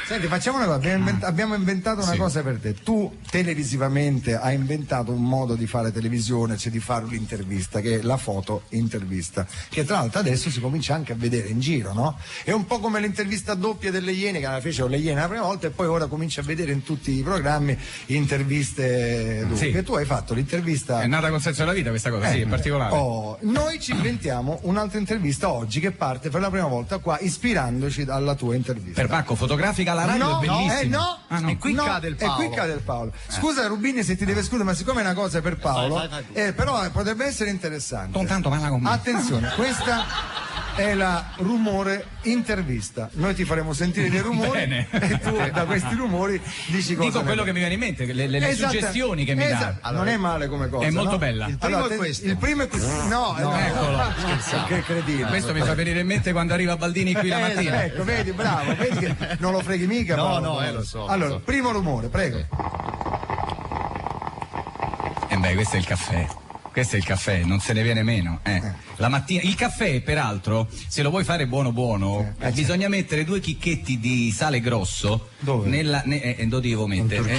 Senti, facciamo una cosa, abbiamo inventato una cosa per te. Tu televisivamente hai inventato un modo di fare televisione, cioè di fare un'intervista, che è la foto intervista, che tra l'altro adesso si comincia anche a vedere in giro, no? È un po' come l'intervista doppia delle Iene, che la fecero le Iene la prima volta e poi ora comincia a vedere in tutti i programmi interviste doppie.
Sì.
Tu hai fatto l'intervista.
È nata con Senso della Vita questa cosa, sì, in particolare.
Noi ci inventiamo un'altra intervista oggi che parte per la prima volta qua ispirandoci alla tua intervista.
Per Bacco fotografica alla radio, è bellissimo.
E qui cade il Paolo.
E qui cade il Paolo. Scusa Rubini se ti deve scusare, ma siccome è una cosa per Paolo, però potrebbe essere interessante.
Non tanto parla con me.
Attenzione, questa è la rumore intervista. Noi ti faremo sentire dei rumori e tu da questi rumori dici cosa.
Dico quello che mi viene in mente, le suggestioni che mi dà.
Allora, non è male come cosa.
È molto bella.
Il primo è questo. Il primo è questo. No,
eccolo.
Che credibile.
Questo mi fa venire in mente quando arriva Baldini qui la mattina.
Ecco, vedi, bravo, vedi che non lo freghi mica.
No, lo so.
Allora, primo rumore, prego.
Beh, questo è il caffè. Questo è il caffè, non se ne viene meno. La mattina, il caffè, peraltro, se lo vuoi fare buono, bisogna mettere 2 chicchetti di sale grosso.
Dove?
Dove devo mettere?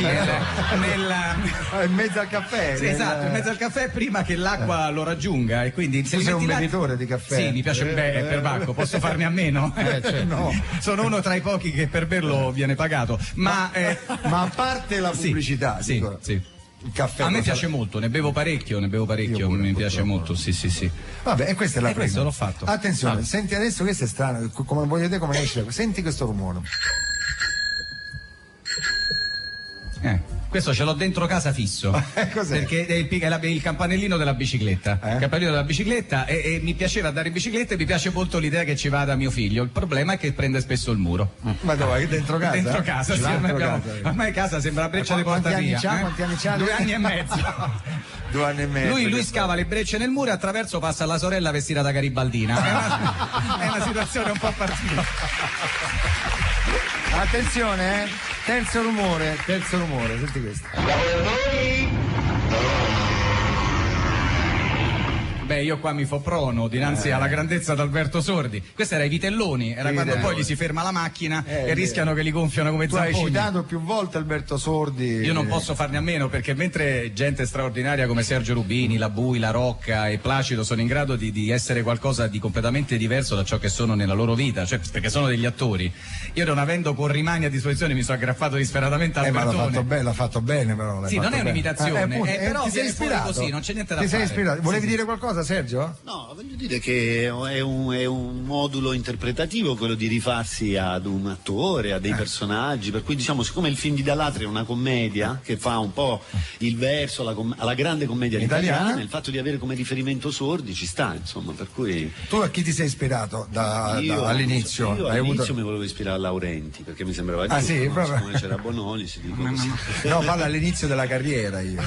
In mezzo al caffè.
Sì, esatto, in mezzo al caffè prima che l'acqua lo raggiunga. E quindi se
tu sei un
metti
bevitore di caffè?
Sì, mi piace per Bacco, posso farne a meno?
No.
Sono uno tra i pochi che per berlo viene pagato. Ma
a parte la pubblicità,
sì.
Il caffè,
a me piace molto, ne bevo parecchio, mi piace molto, sì.
Vabbè, e questa è la prima.
Questo l'ho fatto.
Attenzione, senti adesso, questo è strano, come voglio vedere come esce. Senti questo rumore.
Questo ce l'ho dentro casa fisso.
Cos'è?
Perché è il campanellino della bicicletta. Il campanellino della bicicletta e mi piaceva andare in bicicletta e mi piace molto l'idea che ci vada mio figlio. Il problema è che prende spesso il muro.
Ma dove? Dentro casa?
Dentro casa, sì, ormai casa sembra la breccia di porta via.
Quanti anni c'ha?
2 anni e mezzo.
2 anni e mezzo.
Lui scava le brecce nel muro e attraverso passa la sorella vestita da garibaldina. È una situazione un po' particolare.
Attenzione, terzo rumore, senti questo.
Beh, io qua mi fo prono dinanzi alla grandezza d'Alberto Sordi. Questo era i vitelloni, era quando poi gli si ferma la macchina e rischiano che li gonfiano come zamponi.
Tu hai citato più volte Alberto Sordi.
Io non posso farne a meno, perché mentre gente straordinaria come Sergio Rubini, La Bui, La Rocca e Placido sono in grado di essere qualcosa di completamente diverso da ciò che sono nella loro vita, cioè perché sono degli attori, io non avendo Corrimani a disposizione mi sono aggrappato disperatamente al Albertone.
L'ha fatto bene però.
Sì, non è un'imitazione, però
ti sei ispirato
così, non c'è niente da fare.
Ti sei ispirato? Volevi dire qualcosa, Sergio?
No, voglio dire che è un modulo interpretativo quello di rifarsi ad un attore, a dei personaggi, per cui diciamo, siccome il film di D'Alatri è una commedia che fa un po' il verso alla grande commedia italiana, il fatto di avere come riferimento Sordi ci sta, insomma, per cui...
Tu a chi ti sei ispirato all'inizio?
Io all'inizio mi volevo ispirare a Laurenti, perché mi sembrava giusto,
sì, proprio.
Come c'era Bonoli, si dico così.
No, parla all'inizio della carriera io.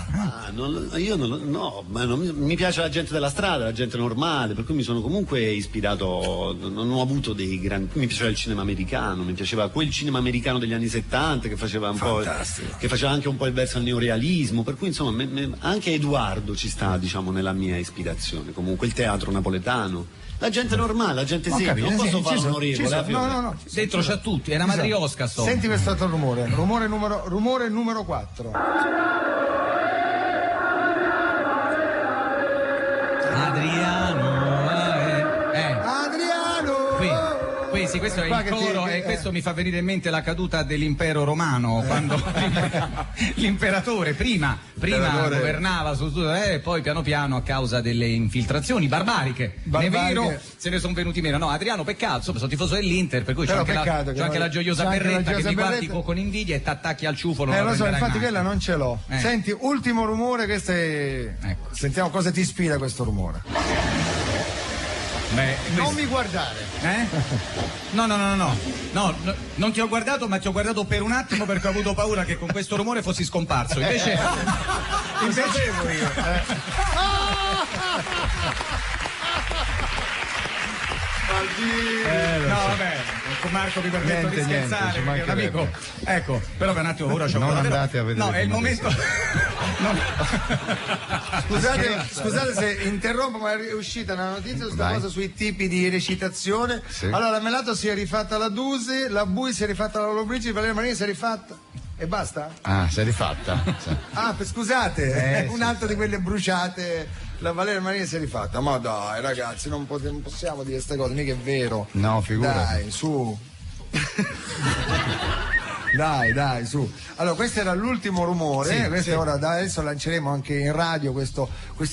Mi piace la gente della strada, la gente normale, per cui mi sono comunque ispirato, non ho avuto dei grandi... Mi piaceva il cinema americano, mi piaceva quel cinema americano degli anni 70 che faceva un po', che faceva anche un po' il verso al neorealismo, per cui insomma anche Edoardo ci sta, diciamo, nella mia ispirazione, comunque il teatro napoletano. La gente normale, la gente semplice, non posso fare onorevole.
No. Dentro c'ha tutti, è una matriosca sto.
Senti questo altro rumore numero 4.
Adriano. Qui sì, questo è il coro e questo mi fa venire in mente la caduta dell'impero romano, quando l'imperatore prima governava su tutto e poi piano piano a causa delle infiltrazioni barbariche. Nevero se ne sono venuti meno. No, Adriano, peccato, sono tifoso dell'Inter, per cui c'è anche la gioiosa berretta che mi guardi con invidia e t'attacchi al ciufo.
Lo so, infatti quella non ce l'ho. Senti, ultimo rumore, questo è... Ecco. Sentiamo cosa ti ispira questo rumore.
Non mi guardare.
No, non ti ho guardato, ma ti ho guardato per un attimo perché ho avuto paura che con questo rumore fossi scomparso. Invece
sapevo io.
No, vabbè, con Marco mi permetto di scherzare, perché è un amico. Ecco, però per un attimo ora c'ho
non andate a vedere.
No, è il momento.
Scusate se interrompo, ma è uscita una notizia su questa cosa sui tipi di recitazione. Sì. Allora, Melato si è rifatta la Dusi, la Bui si è rifatta la Lollobrigida, Valeria Marini si è rifatta. E basta?
Si è rifatta.
Scusate, un'altra di quelle bruciate. La Valeria Marini si è rifatta. Ma dai, ragazzi, non possiamo dire queste cose, mica è vero.
No, figurati.
Dai, su. Dai, su. Allora, questo era l'ultimo rumore. Ora adesso lanceremo anche in radio questa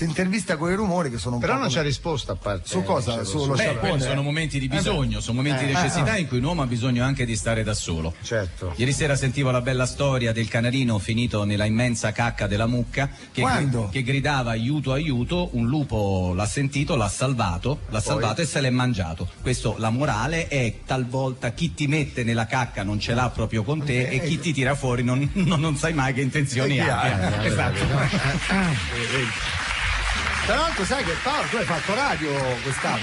intervista con i rumori che sono un
Però
po'
non c'è risposta a parte.
Su cosa? Sullo sciappone?
Sono momenti di bisogno, sono momenti di necessità in cui un uomo ha bisogno anche di stare da solo.
Certo.
Ieri sera sentivo la bella storia del canarino finito nella immensa cacca della mucca che gridava aiuto, aiuto, un lupo l'ha sentito, l'ha salvato e se l'è mangiato. Questo, la morale è talvolta chi ti mette nella cacca non ce l'ha proprio con te e chi ti tira fuori non sai mai che intenzioni abbia. Esatto.
Tra l'altro sai che Paolo, tu hai fatto radio quest'anno,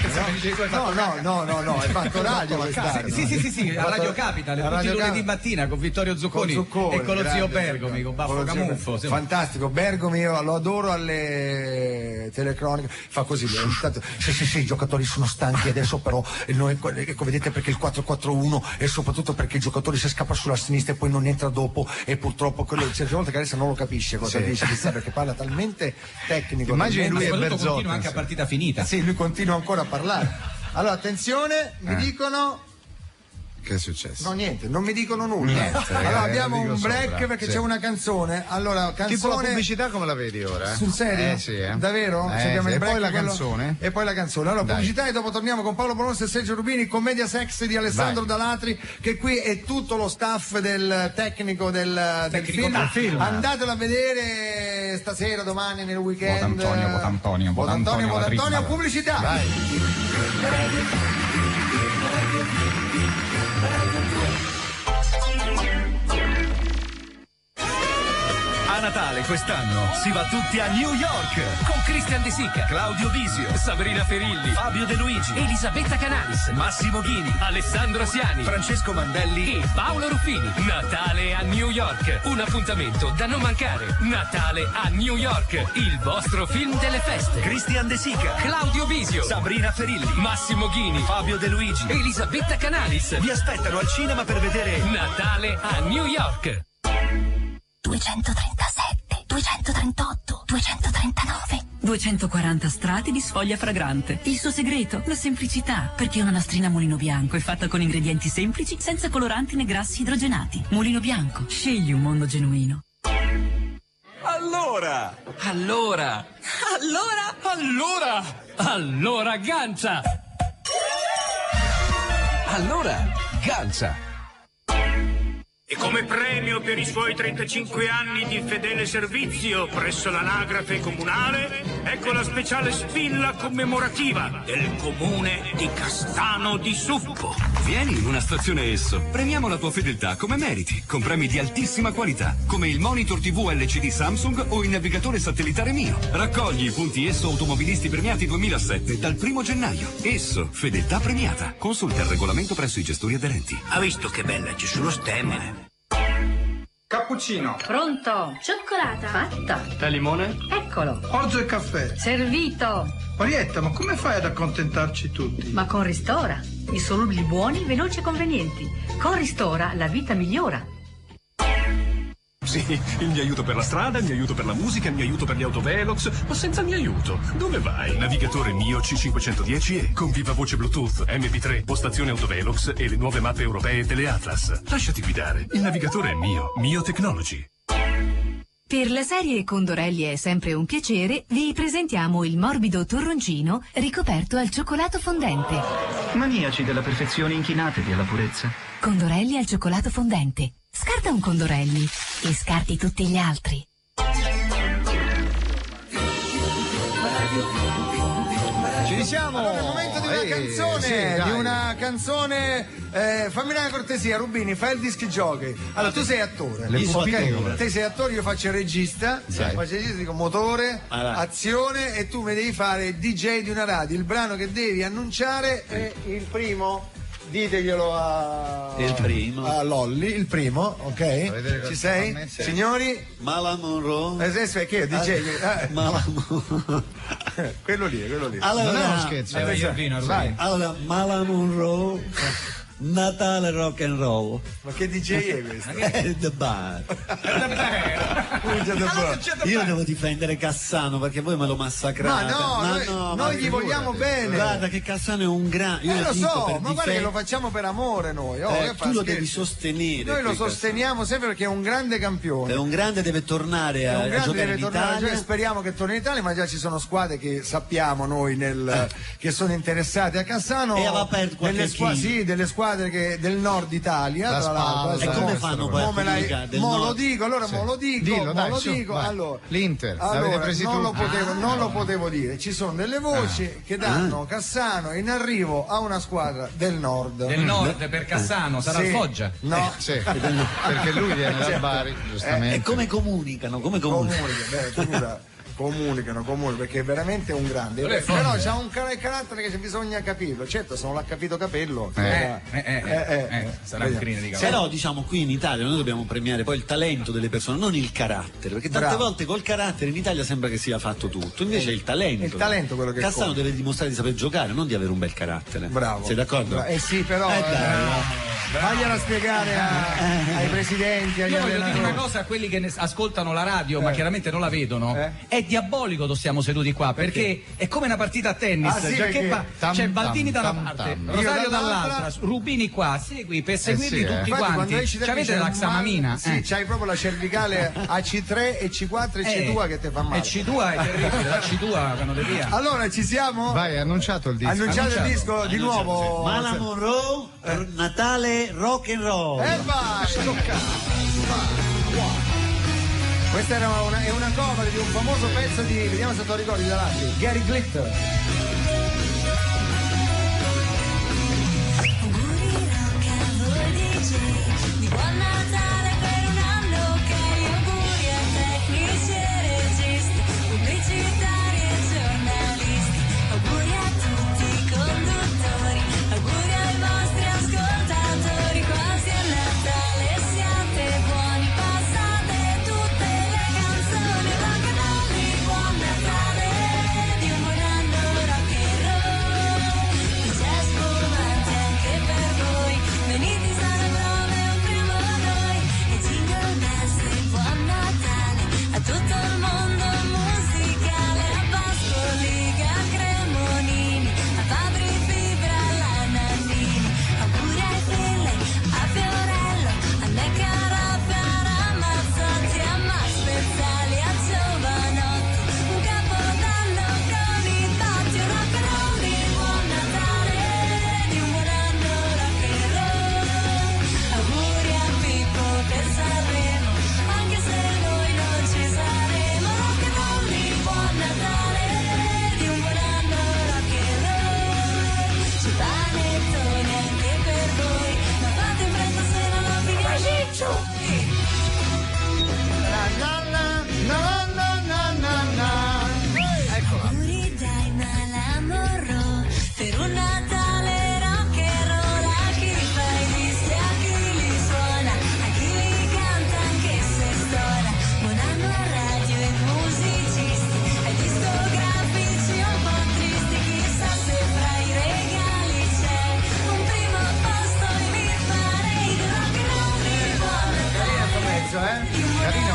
no, hai fatto radio quest'anno.
Sì, a Radio Capitale, tutti i lunedì mattina con Vittorio Zucconi e con lo zio Bergomi, con Baffo Camuffo.
Fantastico, Bergomi io lo adoro alle telecroniche, fa così, sì, i giocatori sono stanchi adesso, però noi, ecco, vedete perché il 4-4-1 e soprattutto perché il giocatore si scappa sulla sinistra e poi non entra dopo e purtroppo quello certe volte che adesso non lo capisce cosa dice, perché parla talmente tecnico.
Immagini lui
continua anche a partita finita.
Sì, lui continua ancora a parlare. Allora, attenzione, mi dicono...
Che è successo?
No, niente, non mi dicono nulla. Allora abbiamo un break perché c'è una canzone. Allora, canzone.
Tipo la pubblicità come la vedi ora?
Sul serio?
Sì,
Davvero?
Abbiamo il break, poi la canzone.
E poi la canzone. Allora, pubblicità e dopo torniamo con Paolo Bonolis e Sergio Rubini, commedia sexy di Alessandro D'Alatri, che qui è tutto lo staff del tecnico del film. Andatelo a vedere stasera, domani, nel weekend.
Vot Antonio,
pubblicità.
Vai.
Natale quest'anno si va tutti a New York con Christian De Sica, Claudio Bisio, Sabrina Ferilli, Fabio De Luigi, Elisabetta Canalis, Massimo Ghini, Alessandro Siani, Francesco Mandelli e Paolo Ruffini. Natale a New York, un appuntamento da non mancare. Natale a New York, il vostro film delle feste. Christian De Sica, Claudio Bisio, Sabrina Ferilli, Massimo Ghini, Fabio De Luigi, Elisabetta Canalis vi aspettano al cinema per vedere Natale a New York.
237, 238, 239. 240 strati di sfoglia fragrante. Il suo segreto? La semplicità, perché una nastrina Mulino Bianco è fatta con ingredienti semplici, senza coloranti né grassi idrogenati. Mulino Bianco, scegli un mondo genuino.
Allora Gancia!
E come premio per i suoi 35 anni di fedele servizio presso l'anagrafe comunale, ecco la speciale spilla commemorativa del comune di Castano di Suppo.
Vieni in una stazione Esso, premiamo la tua fedeltà come meriti, con premi di altissima qualità, come il monitor TV LCD Samsung o il navigatore satellitare Mio. Raccogli i punti Esso Automobilisti Premiati 2007 dal 1 gennaio. Esso, fedeltà premiata. Consulta il regolamento presso i gestori aderenti.
Ha visto che bella c'è sullo stemma?
Cappuccino.
Pronto?
Cioccolata.
Fatta.
Tè limone?
Eccolo.
Orzo e caffè.
Servito.
Orietta, ma come fai ad accontentarci tutti?
Ma con Ristora. I solubili buoni, veloci e convenienti. Con Ristora la vita migliora.
Sì, il mio aiuto per la strada, il mio aiuto per la musica, il mio aiuto per gli autovelox, ma senza il mio aiuto, dove vai? Navigatore Mio C510E, con viva voce Bluetooth, MP3, postazione autovelox e le nuove mappe europee Teleatlas. Lasciati guidare, il navigatore è Mio Technology.
Per la serie Condorelli è sempre un piacere, vi presentiamo il morbido torroncino ricoperto al cioccolato fondente.
Maniaci della perfezione, inchinatevi alla purezza.
Condorelli al cioccolato fondente. Scarta un Condorelli e scarti tutti gli altri.
Ci risiamo!
Allora, è il momento di una canzone, fammi una cortesia, Rubini, fai il disc jockey. Allora, tu sei attore. Te sei attore, io faccio il regista, dico motore, azione, e tu mi devi fare il DJ di una radio. Il brano che devi annunciare è il primo. Diteglielo a Lolli, il primo, ok? Ci sei? Signori?
Marilyn Monroe.
Che io DJ? quello lì.
Allora,
non è uno scherzo.
Allora, Marilyn Monroe, Natale rock and roll.
Ma che DJ è questo?
The Bar. Io devo difendere Cassano perché voi me lo massacrate.
Noi gli vogliamo bene.
Guarda che Cassano è un grande.
Lo so, ma guarda che lo facciamo per amore noi.
Tu lo devi sostenere.
Noi lo sosteniamo sempre perché è un grande campione.
È un grande, deve tornare a giocare in Italia.
Speriamo che torni in Italia, ma già ci sono squadre che sappiamo noi che sono interessate a Cassano.
E aveva aperto qualche
delle squadre del nord Italia.
E come fanno poi a comunicare?
Lo dico. Allora,
l'Inter,
non lo potevo dire. Ci sono delle voci che danno Cassano in arrivo a una squadra del nord.
Del nord per Cassano, sarà il Foggia?
No,
perché lui viene da Bari, giustamente.
E come comunicano?
Comunicano perché è veramente un grande, però c'ha un carattere che bisogna capirlo. Certo, se non l'ha capito Capello
sarà un crine di cavallo.
Però diciamo qui in Italia noi dobbiamo premiare poi il talento delle persone, non il carattere, perché tante volte col carattere in Italia sembra che sia fatto tutto, invece è il talento.
Il talento quello che
Cassano deve dimostrare di saper giocare, non di avere un bel carattere.
Bravo.
Sei d'accordo?
Sì, però vagliela a spiegare ai presidenti, agli allenatori.
Voglio dire una cosa a quelli che ascoltano la radio ma chiaramente non la vedono. È diabolico dove siamo seduti qua perché è come una partita a tennis, c'è Baldini da una parte, Rosario dall'altra, Rubini qua, segui per seguirli tutti quanti. Avete la xamamina?
Sì, c'hai proprio la cervicale a C3 e C4 e C2 che ti fa male.
E C2 è terribile, la C2 che non devi via.
Allora ci siamo?
Vai, annunciato il disco.
Annunciato il disco di nuovo.
Marilyn Monroe, Natale rock and roll.
Questa è una cover di un famoso pezzo di, vediamo se te lo ricordi davanti, Gary Glitter.
Di buon Natale per un anno che gli auguri a te.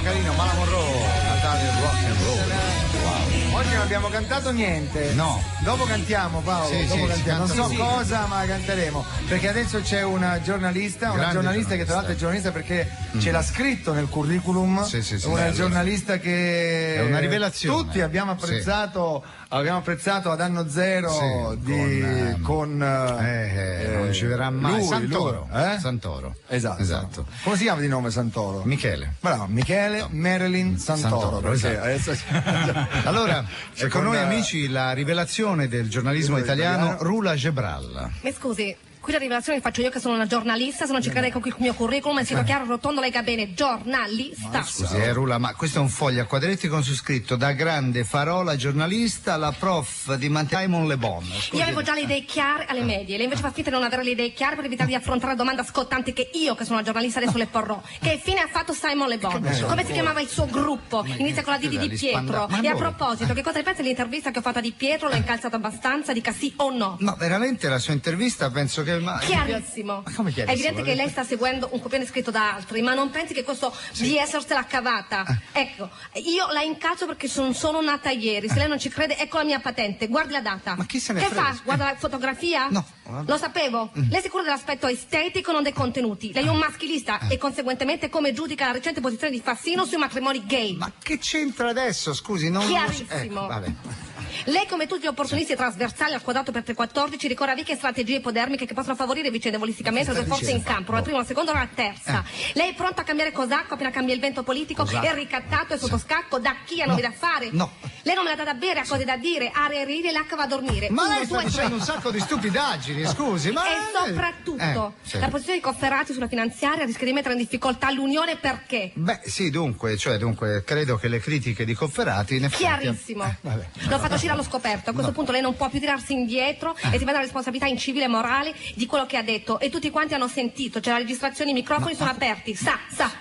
carino, Marilyn Monroe, Natale rock and roll.
Oggi non abbiamo cantato niente.
No.
Dopo cantiamo, Paolo.
Sì,
dopo cantiamo. Non so
sì.
cosa, ma canteremo. Perché adesso c'è una giornalista che tra l'altro è giornalista perché ce l'ha scritto nel curriculum.
Sì,
una giornalista che
è una rivelazione.
Tutti abbiamo apprezzato. Abbiamo apprezzato ad anno zero con
non ci verrà mai Santoro.
Santoro. Esatto. Come si chiama di nome Santoro?
Michele.
Bravo, Michele Marilyn Santoro.
Allora, con noi amici la rivelazione del giornalismo italiano, Rula Gebral.
Mi scusi, qui la rivelazione faccio io che sono una giornalista, se non ci crede con il mio curriculum, è scritto chiaro, rotondo, lega bene, giornalista.
Scusi, Rula, ma questo è un foglio a quadretti con su scritto: da grande farò la giornalista, la prof di Simon Le Bon.
Io avevo già le idee chiare alle medie, lei invece fa finta di non avere le idee chiare per evitare di affrontare la domanda scottante che io, che sono una giornalista, adesso le porrò. Che fine ha fatto Simon Le Bon? Come si chiamava il suo gruppo? Inizia con la D di Pietro. E a proposito, che cosa ne pensa dell'intervista che ho fatto a Di Pietro? L'ho incalzato abbastanza, dica sì o no?
No, veramente la sua intervista penso che...
Chiarissimo. È evidente che lei sta seguendo un copione scritto da altri, ma non pensi che questo di essersela cavata. Ecco, io la incalzo perché sono nata ieri. Se lei non ci crede, ecco la mia patente. Guardi la data.
Ma chi se ne
frega?
Che
fa? Guarda la fotografia?
No.
Lo sapevo. Lei si cura dell'aspetto estetico, non dei contenuti. Lei è un maschilista e conseguentemente come giudica la recente posizione di Fassino sui matrimoni gay.
Ma che c'entra adesso? Scusi, non...
Chiarissimo.
Vabbè.
Lei, come tutti gli opportunisti trasversali al quadrato per 314, ricorre a vecchie strategie ipodermiche che possono favorire vicendevolisticamente le due forze in campo, la prima, la seconda o la terza. Lei è pronta a cambiare cosacco appena cambia il vento politico? È ricattato e sotto scacco? Da chi? Non mi da fare?
No.
Lei non me la dà da bere, ha cose da dire, ha rire, l'H va a dormire.
Ma lei sta dicendo un sacco di stupidaggini, scusi, ma...
E soprattutto, la posizione di Cofferati sulla finanziaria rischia di mettere in difficoltà l'Unione perché?
Beh, sì, dunque, credo che le critiche di Cofferati in effetti...
Chiarissimo. L'ho fatto uscire allo scoperto. A questo punto lei non può più tirarsi indietro e si prende la responsabilità in civile e morale di quello che ha detto. E tutti quanti hanno sentito, c'è la registrazione, i microfoni sono aperti. Sa,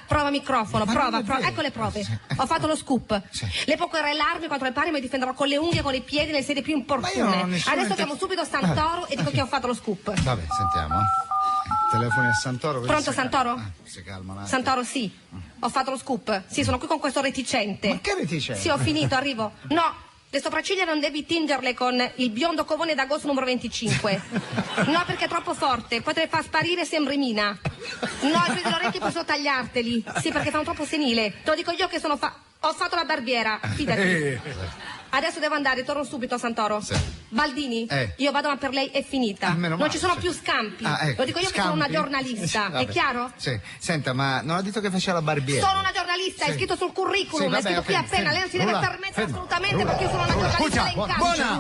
prova microfono, prova. Ecco le prove. Ho fatto lo scoop. Le può querelarmi quanto le pare, mi difenderò con le unghie e con i piedi nelle sedi più opportune. Adesso chiamo subito Santoro e dico che ho fatto lo scoop.
Vabbè, sentiamo. Telefoni a Santoro.
Pronto, Santoro?
Si calma un attimo.
Santoro, sì. Ho fatto lo scoop. Sì, sono qui con questo reticente.
Ma che reticente?
Sì, ho finito, arrivo. No. Le sopracciglia non devi tingerle con il biondo covone d'agosto numero 25. No, perché è troppo forte, poi te le fa sparire e sembri Mina. No, i peli delle orecchie posso tagliarteli. Sì, perché fanno troppo senile. Te lo dico io che ho fatto la barbiera, fidati. Adesso devo andare, torno subito a Santoro. Baldini, io vado, ma per lei è finita. Non ci sono più scampi. Lo dico io che sono una giornalista, è chiaro?
Sì. Senta, ma non ha detto che faceva la barbiera?
Sono una giornalista, è scritto sul curriculum, è scritto qui appena. Lei non si deve permettere assolutamente perché io sono una giornalista in casa.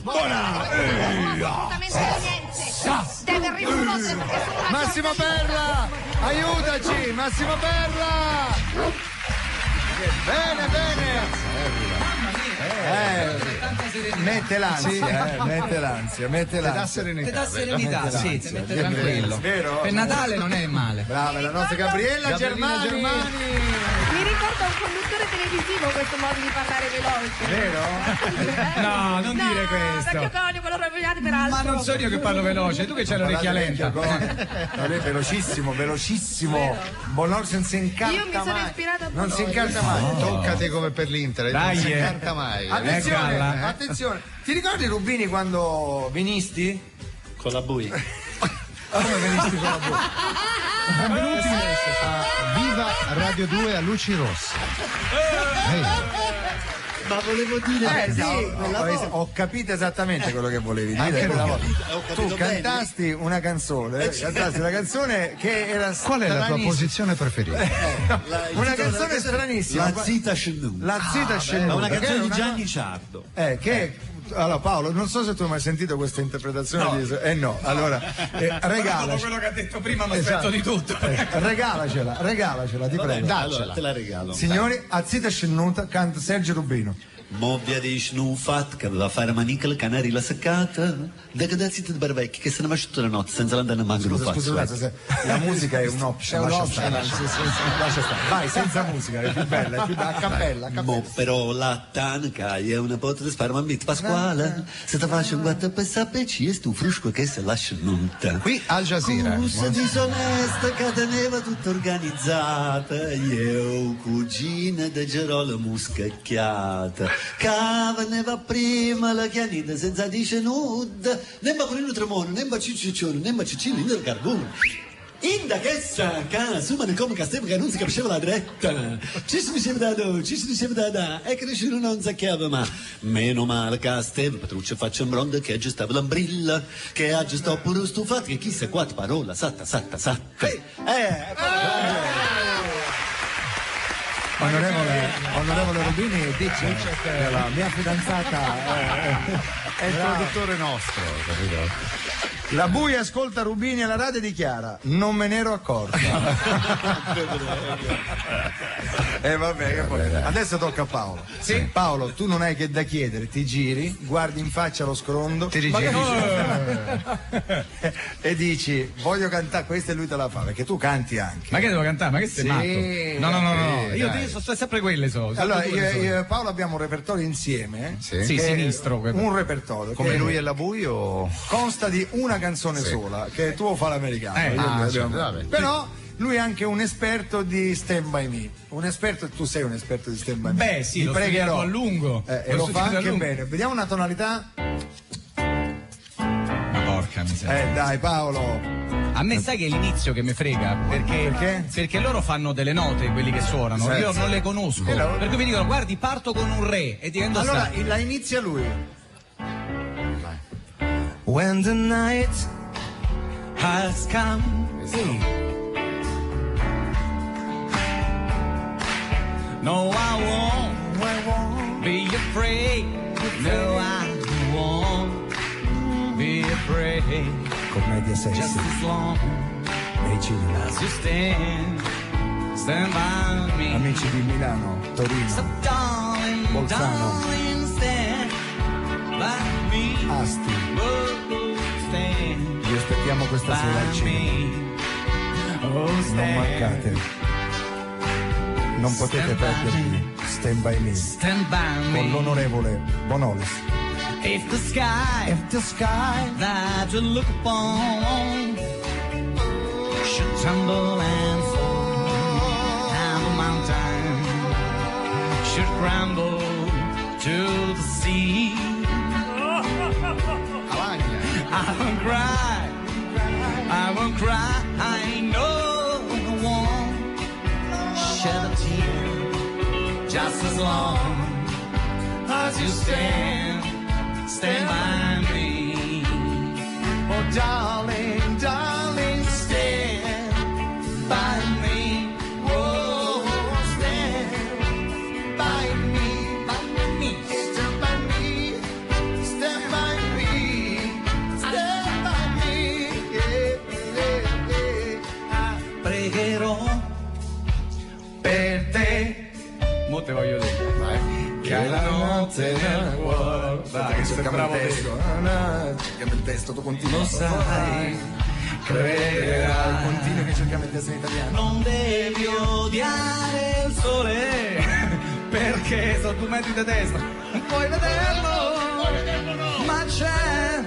Buona!
Assolutamente niente. Deve rispondere perché sono una
Massimo Perla! Aiutaci, Massimo Perla! Bene! Mette l'ansia. Ti
dà serenità,
sì, ti mette tranquillo.
Vero?
Per Natale non è male.
Brava, la nostra Gabriella Germani.
Mi ricorda un conduttore televisivo questo modo di parlare veloce.
Vero?
No, non dire questo.
Perché io conio quello ravviato peraltro.
Ma non sono io che parlo veloce, tu che c'hai l'orecchia lenta.
Lei velocissimo. Bonor non si incarta
Io mi sono
mai.
ispirata a
Non si incarta mai.
Toccate come per l'Inter, non si incarta mai.
Attenzione. Ti ricordi Rubini quando venisti?
Con la Bui.
Come venisti con la Bui? Benvenuti a Viva Radio 2 a luci rosse.
Ma volevo dire
ho capito esattamente quello che volevi dire. Tu cantasti una canzone che era
Qual è la tua posizione preferita?
Una canzone stranissima.
La Zita Scenduta.
La Zita Scenduta.
Una canzone di Gianni Ciardo.
Allora Paolo, non so se tu hai mai sentito questa interpretazione no. Allora regalaci.
Dopo quello che ha detto prima mi aspetto di tutto.
Regalacela, ti prego.
Allora, te la regalo.
Signori, a Zita Scenduta canta Sergio Rubino.
Mobbia di snufat che aveva fare manica la canaria seccata. Da che dazzi di barbecchi che se ne mangia tutta la notte senza andare a magro.
Scusa, la musica è un option. Lascia stare. Vai, senza musica, è più bella, è più bella, a cappella.
Però la tanca è una potra di sparmamit pasquale. Se ti faccio un guatto per sapeci e stu frusco che se lascia nutta.
Qui Al Jazeera.
Cussa disonesta che teneva tutta organizzata. Io, cugina di Gerolamo scacchiata. Cava ne va prima la chianita senza dice nuda. Nemba con il tremone, nemba ciccione, nemba ciccino in del carbone. Inda che sacca, suma ne come casteva che non si capisce la diretta. Ci si diceva da, e che nessuno non zacchiava, ma meno male casteva, Petruccia faccia un bronda che aggiustava l'ambrilla, che aggiustò pure stufato, che chissà quattro parola, satta.
Onorevole Rubini dice che la mia fidanzata
è il produttore nostro, capito?
La Buia ascolta Rubini alla radio e dichiara: non me ne ero accorta. Vabbè, che poi. Adesso tocca a Paolo. Sì. Paolo, tu non hai che da chiedere, ti giri, guardi in faccia lo scrondo, ti rigiri e dici: voglio cantare questa, e lui te la fa, perché tu canti anche.
Ma che devo cantare? Ma che sei matto? No. Io so sempre quelle
Allora, io e Paolo abbiamo un repertorio insieme.
Sì, sinistro.
Un repertorio.
Come lui e la Buio?
Consta di una canzone sola, che tu fa l'americano. Però lui è anche un esperto di Stand By Me. Tu sei un esperto di Stand By Me.
Beh, sì, lo pregherò a lungo.
E lo fa anche bene. Vediamo una tonalità.
Ma porca miseria.
Dai Paolo.
A me sai che è l'inizio che mi frega, perché loro fanno delle note, quelli che suonano, io non le conosco, per cui mi dicono guardi parto con un re e ti vendo
allora la inizia lui.
When the night has come,
no I won't be afraid, no I won't be afraid.
Commedia sexy.
Just as long as you stand by me.
Amici di Milano, Torino,
so darling,
Bolzano,
stand by me.
Asti. Vi aspettiamo questa sera al cinema. Non mancate. Non potete perdervi Stand By Me con l'onorevole Bonolis.
If the sky that you look upon should tremble and fall, and the mountain should crumble to the sea, I won't cry, I know I won't shed a tear, just as long as you stand by me.
oh darling, stand by me. Oh, stand by me, stand by me, stand by me, stand by me.
Pregherò per te, mo te voglio dire, vai. Che la notte nel cuore. Dai,
cerchiamo il testo, tu continui.
Lo sai, crederai.
Continui che cerchiamo il testo in italiano.
Non devi odiare il sole, perché sono 2 metri di testa. Non puoi vederlo, no. Ma c'è,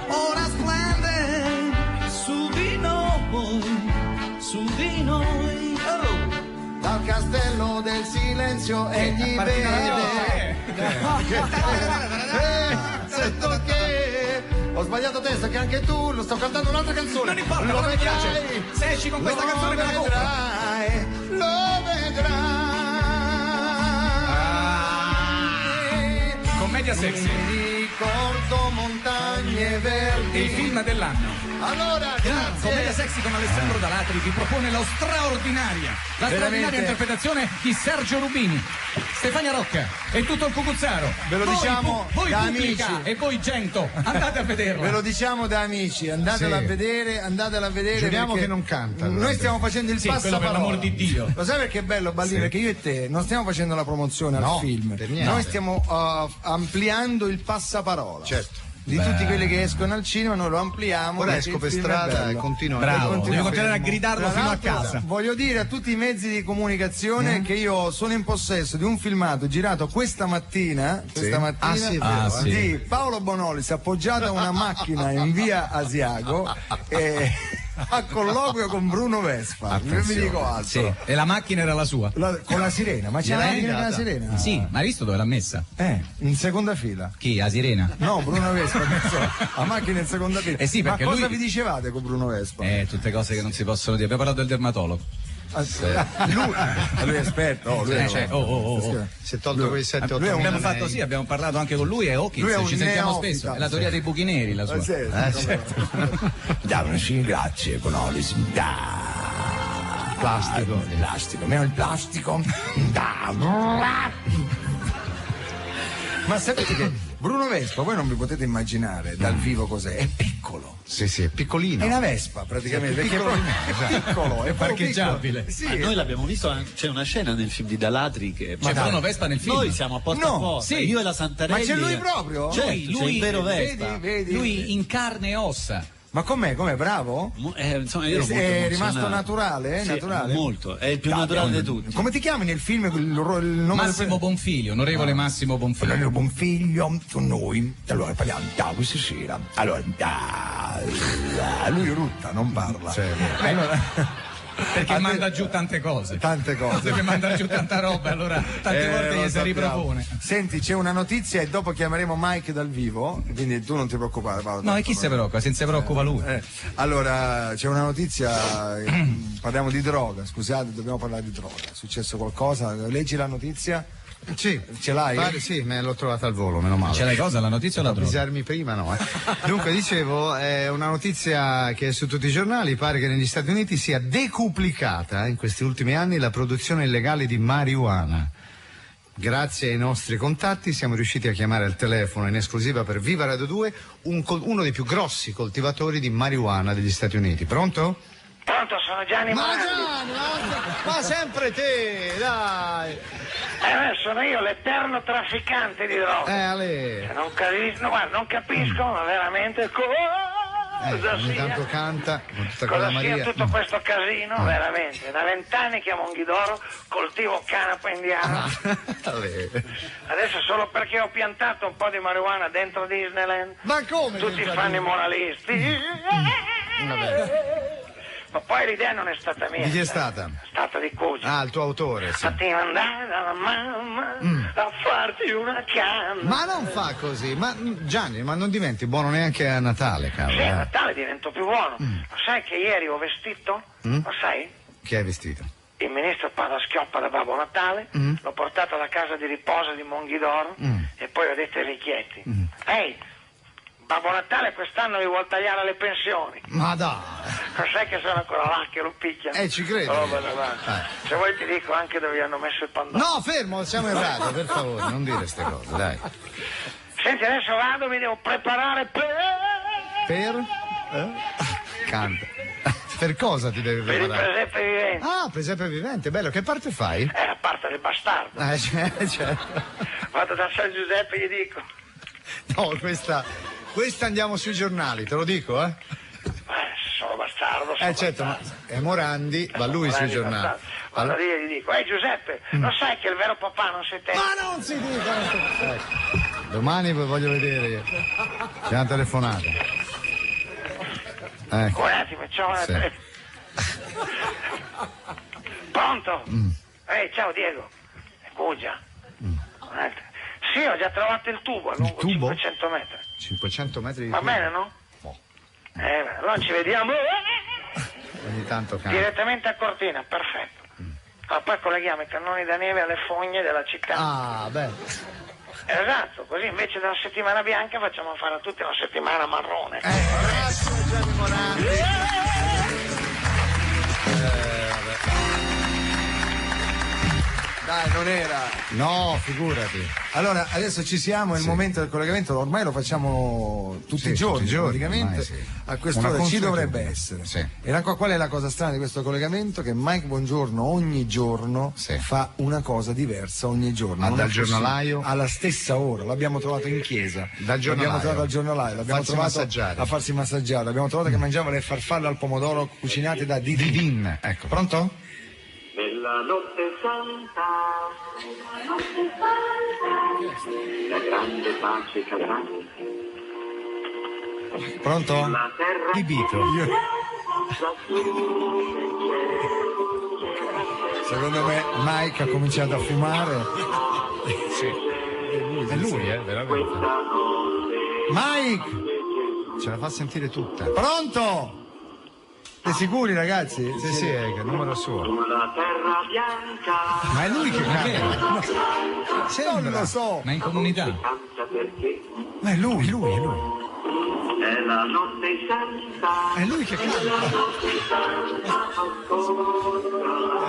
ora splende su di noi. Oh.
Dal castello del silenzio egli vede. Sento che ho sbagliato testo, che anche tu lo sto cantando un'altra canzone.
Non importa, non mi piace. Se esci con questa canzone me la compro.
Lo vedrai.
Commedia sexy.
ricordo montagne verdi.
Il film dell'anno.
Allora, grazie.
Commedia sexy con Alessandro Dalatri vi propone la straordinaria interpretazione di Sergio Rubini, Stefania Rocca e tutto il Cucuzzaro.
Ve lo diciamo
voi
da
pubblica
amici.
E voi gente, andate a vederla.
Ve lo diciamo da amici, andatela a vedere,
Giuriamo che non canta.
Noi stiamo facendo il passaparola.
Per l'amor di Dio.
Lo sai perché è bello, Ballini? Perché io e te non stiamo facendo la promozione al film.
Per niente.
Noi stiamo ampliando il passaparola.
Certo.
Di tutti quelli che escono al cinema noi lo ampliamo.
Ora esco per strada e continuo.
Bravo, devi continuare a gridarlo fino a casa.
Voglio dire a tutti i mezzi di comunicazione che io sono in possesso di un filmato girato questa mattina di Paolo Bonolis appoggiato a una macchina in via Asiago a colloquio con Bruno Vespa. Non vi dico altro.
Sì, e la macchina era la sua.
Con la sirena, ma c'è la macchina con la sirena?
Sì, ma hai visto dove l'ha messa?
In seconda fila.
Chi? La sirena?
No, Bruno Vespa, la macchina in seconda fila.
Sì,
ma cosa
vi
dicevate con Bruno Vespa?
Tutte cose che non si possono dire. Abbiamo parlato del dermatologo.
Lui è esperto.
Si è tolto quei 7-8
abbiamo fatto abbiamo parlato anche con lui e Hawkins, ci sentiamo spesso. È la teoria dei buchi neri la sua.
Certo. Grazie Bonolis. Plastico, meno il plastico. Ma sapete che Bruno Vespa, voi non vi potete immaginare dal vivo cos'è, è piccolo.
Sì, è piccolino.
È una Vespa praticamente, perché è piccolo, è
parcheggiabile.
Sì, noi l'abbiamo visto, c'è una scena nel film di Dalatri che...
C'è Bruno Vespa nel film?
Noi siamo a porta
sì.
Io e la Santarelli.
Ma c'è lui proprio?
Lui c'è il vero Vespa.
Vedi.
Lui in carne e ossa.
Ma com'è? Bravo?
Insomma, io ero molto
è rimasto naturale?
Sì,
naturale?
Molto, è il più naturale di tutti.
Come ti chiami nel film? Il nome
Massimo Bonfiglio, onorevole Massimo Bonfiglio.
Onorevole Bonfiglio, con noi. Allora parliamo questa sera. Allora, lui rutta, non parla. Allora...
Perché manda giù tante cose. Deve mandare giù tanta roba, allora tante volte gli si ripropone.
Senti, c'è una notizia e dopo chiameremo Mike dal vivo, quindi tu non ti preoccupare.
No, e chi si preoccupa? Se non si preoccupa lui.
Allora, c'è una notizia, parliamo di droga, scusate, dobbiamo parlare di droga. È successo qualcosa? Leggi la notizia?
Sì,
ce l'hai?
Sì, me l'ho trovata al volo, meno male.
Ce l'hai cosa, la notizia o la droga?
Avvisarmi prima, no. Dunque, dicevo, è una notizia che è su tutti i giornali, pare che negli Stati Uniti sia decuplicata in questi ultimi anni la produzione illegale di marijuana. Grazie ai nostri contatti siamo riusciti a chiamare al telefono in esclusiva per Viva Radio 2 uno dei più grossi coltivatori di marijuana degli Stati Uniti. Pronto?
Pronto, sono Gianni Morandi.
Ma sempre te, dai!
Sono io, l'eterno trafficante di droga. Non capisco, ma veramente cosa
ogni tanto canta con tutta quella
cosa sia
Maria.
tutto questo casino, veramente. Da 20 anni che a Monghidoro coltivo canapa indiana. Adesso solo perché ho piantato un po' di marijuana dentro Disneyland.
Ma come?
Tutti fanno i moralisti. Ma poi l'idea non è stata mia.
Di chi è stata?
È stata di Cucci.
Il tuo autore, sì.
Fatti mandare dalla mamma a farti una canna.
Ma non fa così, ma Gianni, ma non diventi buono neanche a Natale, cavolo.
Sì, a Natale divento più buono. Lo sai che ieri ho vestito? Lo sai?
Chi hai vestito?
Il ministro Padoa-Schioppa da Babbo Natale, l'ho portato alla casa di riposo di Monghidoro e poi ho detto ai vecchietti, ehi, Babbo Natale quest'anno vi vuol tagliare le pensioni.
Ma dai!
Non sai che sono ancora là che lo picchiano?
Ci credo.
Se vuoi ti dico anche dove gli hanno messo il pandoro.
No, fermo, siamo in radio, per favore, non dire queste cose, dai.
Senti, adesso vado, mi devo preparare per...
Canta. Per cosa ti devi preparare?
Per il presepe vivente.
Presepe vivente, bello, che parte fai?
La parte del bastardo.
Certo.
Vado da San Giuseppe e gli dico.
No, questa andiamo sui giornali, te lo dico,
Sono bastardo.
Certo, ma è Morandi, va lui sui giornali.
Vado lì e gli dico, Giuseppe, lo sai che il vero papà non sei te?
Ma non si dica! Domani voglio vedere. C'è una telefonata.
Un attimo, c'ho una telefonata. Pronto? Ciao Diego. È Cugia. Sì, ho già trovato il tubo a lungo 500 metri.
500 metri di
Va
tubo?
bene, no? Allora ci vediamo.
Ogni tanto cambia.
Direttamente a Cortina, perfetto. Poi colleghiamo i cannoni da neve alle fogne della città. Esatto, così invece della settimana bianca facciamo fare a tutti una settimana marrone.
Grazie Gianni Morandi.
Dai, non era.
No, figurati.
Allora, adesso ci siamo, è il momento del collegamento, ormai lo facciamo tutti i giorni, praticamente.
Ormai,
a quest'ora ci dovrebbe essere.
Sì.
E qual è la cosa strana di questo collegamento? Che Mike Bongiorno ogni giorno fa una cosa diversa ogni giorno.
Dal giornalaio?
Alla stessa ora, l'abbiamo trovato in chiesa.
Dal giornalaio?
L'abbiamo trovato al giornalaio, l'abbiamo trovato a farsi massaggiare, l'abbiamo trovato che mangiava le farfalle al pomodoro cucinate da Didin.
Ecco.
Pronto?
Nella notte santa, la grande pace cadrà.
Pronto?
La terra
Libito.
Secondo me Mike ha cominciato a fumare.
Sì. È lui, veramente.
Mike!
Ce la fa sentire tutta.
Pronto? Siete sicuri, ragazzi?
Sì, è che il numero suo.
Sulla terra bianca.
Ma è lui che canta.
Non lo so.
Ma in comunità?
Canta perché
Ma è lui.
è la notte santa.
È lui che canta.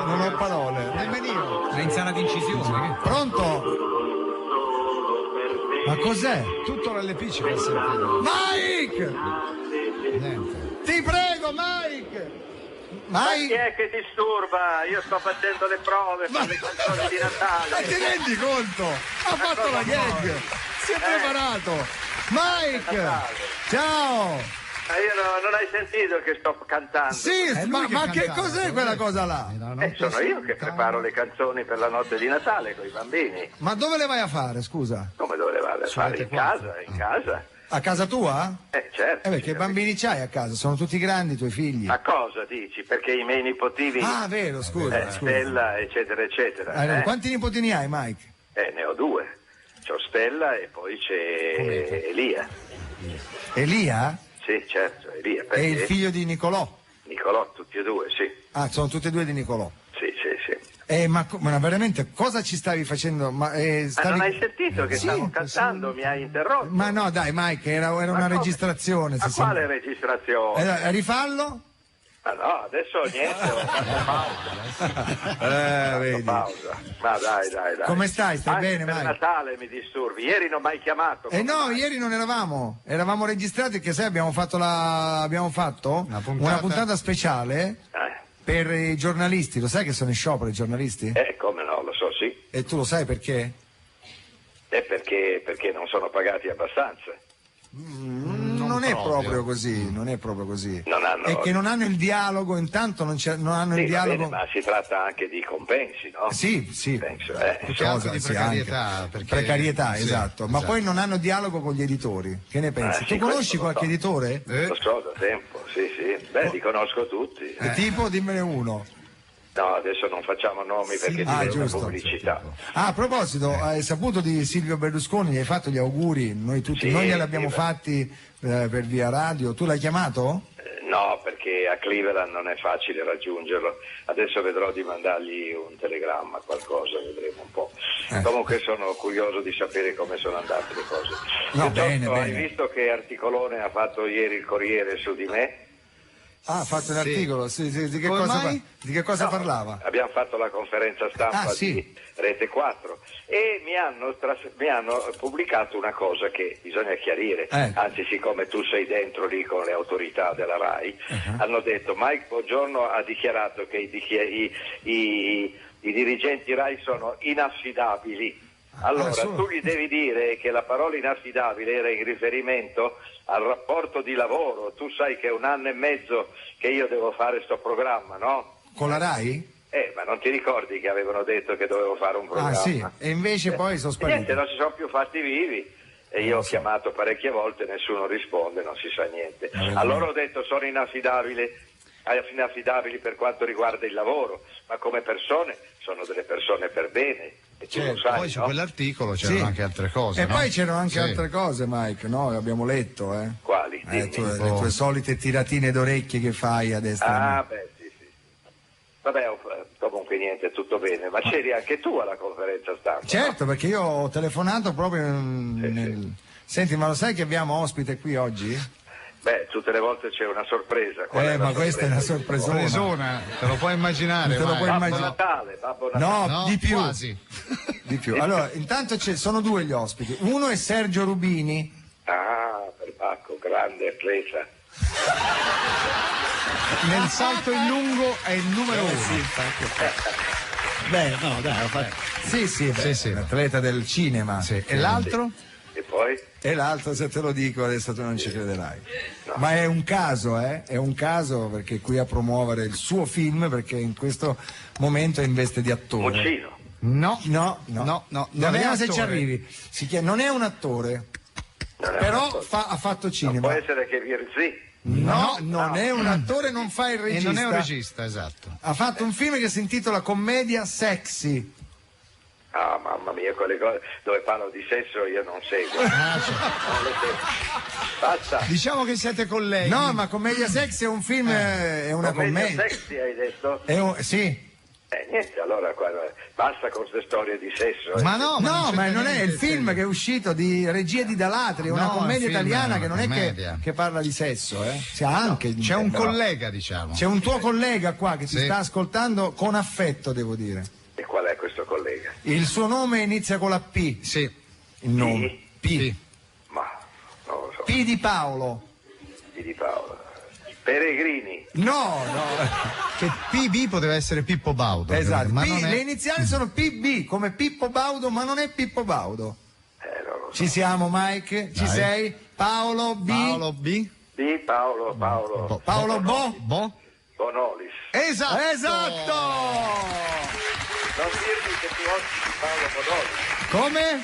Non ho parole.
Nemmeno io.
Ma in sala d'incisione?
Pronto? Ma cos'è?
Tutto l'LP ci fa sentire.
Mike!
Niente.
Ti prego, Mike!
Ma chi è che disturba? Io sto facendo le prove per le canzoni di Natale.
Ma ti rendi conto? Ha fatto la gag! Si è preparato! Mike! Ciao!
Io non hai sentito che sto cantando?
Sì, ma che cos'è quella cosa là?
Sono io che preparo le canzoni per la notte di Natale con i bambini.
Ma dove le vai a fare, scusa?
Come dove le vado a fare? In casa, in casa.
A casa tua?
Certo.
Che bambini c'hai a casa? Sono tutti grandi i tuoi figli?
Ma cosa dici? Perché i miei nipotini...
Ah, vero, scusa.
Stella, eccetera, eccetera.
Quanti nipotini hai, Mike?
Ne ho due. C'ho Stella e poi c'è Elia.
Elia?
Sì, certo, Elia.
È il figlio di Nicolò?
Nicolò, tutti e due, sì.
Ah, sono tutti e due di Nicolò?
Sì.
Ma veramente cosa ci stavi facendo?
Ma non hai sentito che stavo cantando? Mi hai interrotto?
Ma no, dai, Mike, era una registrazione.
Ma quale registrazione?
Rifallo?
Ma no, adesso niente, ho fatto pausa.
Vedi.
Pausa. Ma dai.
Come stai? Stai
Anche
bene,
per
Mike?
Natale mi disturbi. Ieri non mi hai chiamato.
No, ieri non eravamo registrati, che sai, abbiamo fatto una puntata speciale per i giornalisti. Lo sai che sono in sciopero i giornalisti?
Come no, lo so, sì.
E tu lo sai perché?
Perché non sono pagati abbastanza.
Non è proprio così. È che non hanno il dialogo, intanto non hanno il dialogo.
Bene, ma si tratta anche di compensi, no?
Sì.
Penso,
di precarietà.
Precarietà, esatto. Ma poi non hanno dialogo con gli editori. Che ne pensi? Tu conosci qualche editore?
Lo so da tempo, sì. Beh, li conosco tutti.
Tipo, dimmene uno.
No, adesso non facciamo nomi perché diventa pubblicità.
A proposito, hai saputo di Silvio Berlusconi? Gli hai fatto gli auguri? Noi tutti, noi glieli abbiamo fatti per via radio. Tu l'hai chiamato?
No, perché a Cleveland non è facile raggiungerlo. Adesso vedrò di mandargli un telegramma, qualcosa, vedremo un po'. Comunque sono curioso di sapere come sono andate le cose.
No, bene.
Hai visto che articolone ha fatto ieri il Corriere su di me?
Ah, ha fatto un articolo, di che cosa parlava?
Abbiamo fatto la conferenza stampa di Rete 4 e mi hanno pubblicato una cosa che bisogna chiarire, anzi siccome tu sei dentro lì con le autorità della RAI, hanno detto Mike Bongiorno ha dichiarato che i dirigenti RAI sono inaffidabili. Allora, tu gli devi dire che la parola inaffidabile era in riferimento al rapporto di lavoro. Tu sai che è 1 anno e mezzo che io devo fare sto programma, no?
Con la RAI?
Ma non ti ricordi che avevano detto che dovevo fare un programma?
Ah sì, e invece poi sono spariti.
Niente, non si sono più fatti vivi. E io ho chiamato parecchie volte, nessuno risponde, non si sa niente. Allora ho detto sono inaffidabili per quanto riguarda il lavoro, ma come persone sono delle persone per bene. E tu lo sai,
poi su quell'articolo c'erano anche altre cose.
E poi c'erano anche altre cose, Mike, no? Abbiamo letto,
Quali?
Le tue solite tiratine d'orecchie che fai a destra.
Sì. Vabbè, comunque
che niente, tutto bene, ma c'eri anche tu alla conferenza stampa?
Certo, perché io ho telefonato proprio nel... Senti, ma lo sai che abbiamo ospite qui oggi?
Beh, tutte le volte c'è una sorpresa.
Ma questa è una sorpresona.
Te lo puoi immaginare.
Babbo Natale.
No, di più.
Quasi.
Di più. Allora, intanto sono due gli ospiti. Uno è Sergio Rubini.
Ah, perbacco, grande atleta.
Nel salto in lungo è il numero 1.
Beh, no, dai,
sì, atleta del cinema.
Sì. E l'altro?
E poi?
E l'altro, se te lo dico, adesso tu non ci crederai. No. Ma è un caso, è un caso, perché è qui a promuovere il suo film, perché in questo momento è in veste di attore.
Muccino?
No. Vediamo se ci
attore.
arrivi. Non è un attore, però ha fatto cinema.
Non può essere che Virzì?
No, non è un attore, non fa il regista.
E non è un regista, esatto.
Ha fatto un film che si intitola Commedia Sexy.
Ah, mamma mia, quelle cose dove parlo di sesso io non seguo. Non lo seguo. Basta.
Diciamo che siete colleghi.
No, ma Commedia Sexy è un film, è una commedia.
Sexy hai detto?
Sì.
Niente, allora basta con queste storie di sesso.
Ma ma non è il film che è uscito di regia di Dalatri, una commedia italiana che non è che parla di sesso,
C'è un collega, diciamo.
C'è un tuo collega qua che ti sta ascoltando con affetto, devo dire.
E qual è questo collega?
Il suo nome inizia con la P.
Sì.
Il nome. P.
Ma non lo so.
P di Paolo.
P di Paolo. Peregrini.
No.
Che PB poteva essere Pippo Baudo.
Esatto.
Ma non è...
Le iniziali sono PB, come Pippo Baudo, ma non è Pippo Baudo.
Non lo so.
Ci siamo, Mike? Ci sei? Paolo B.
Paolo B.
Sì, Paolo.
Paolo Bo.
Bonolis.
Esatto!
Non dirmi che tu ospiti Paolo Bonolis.
Come?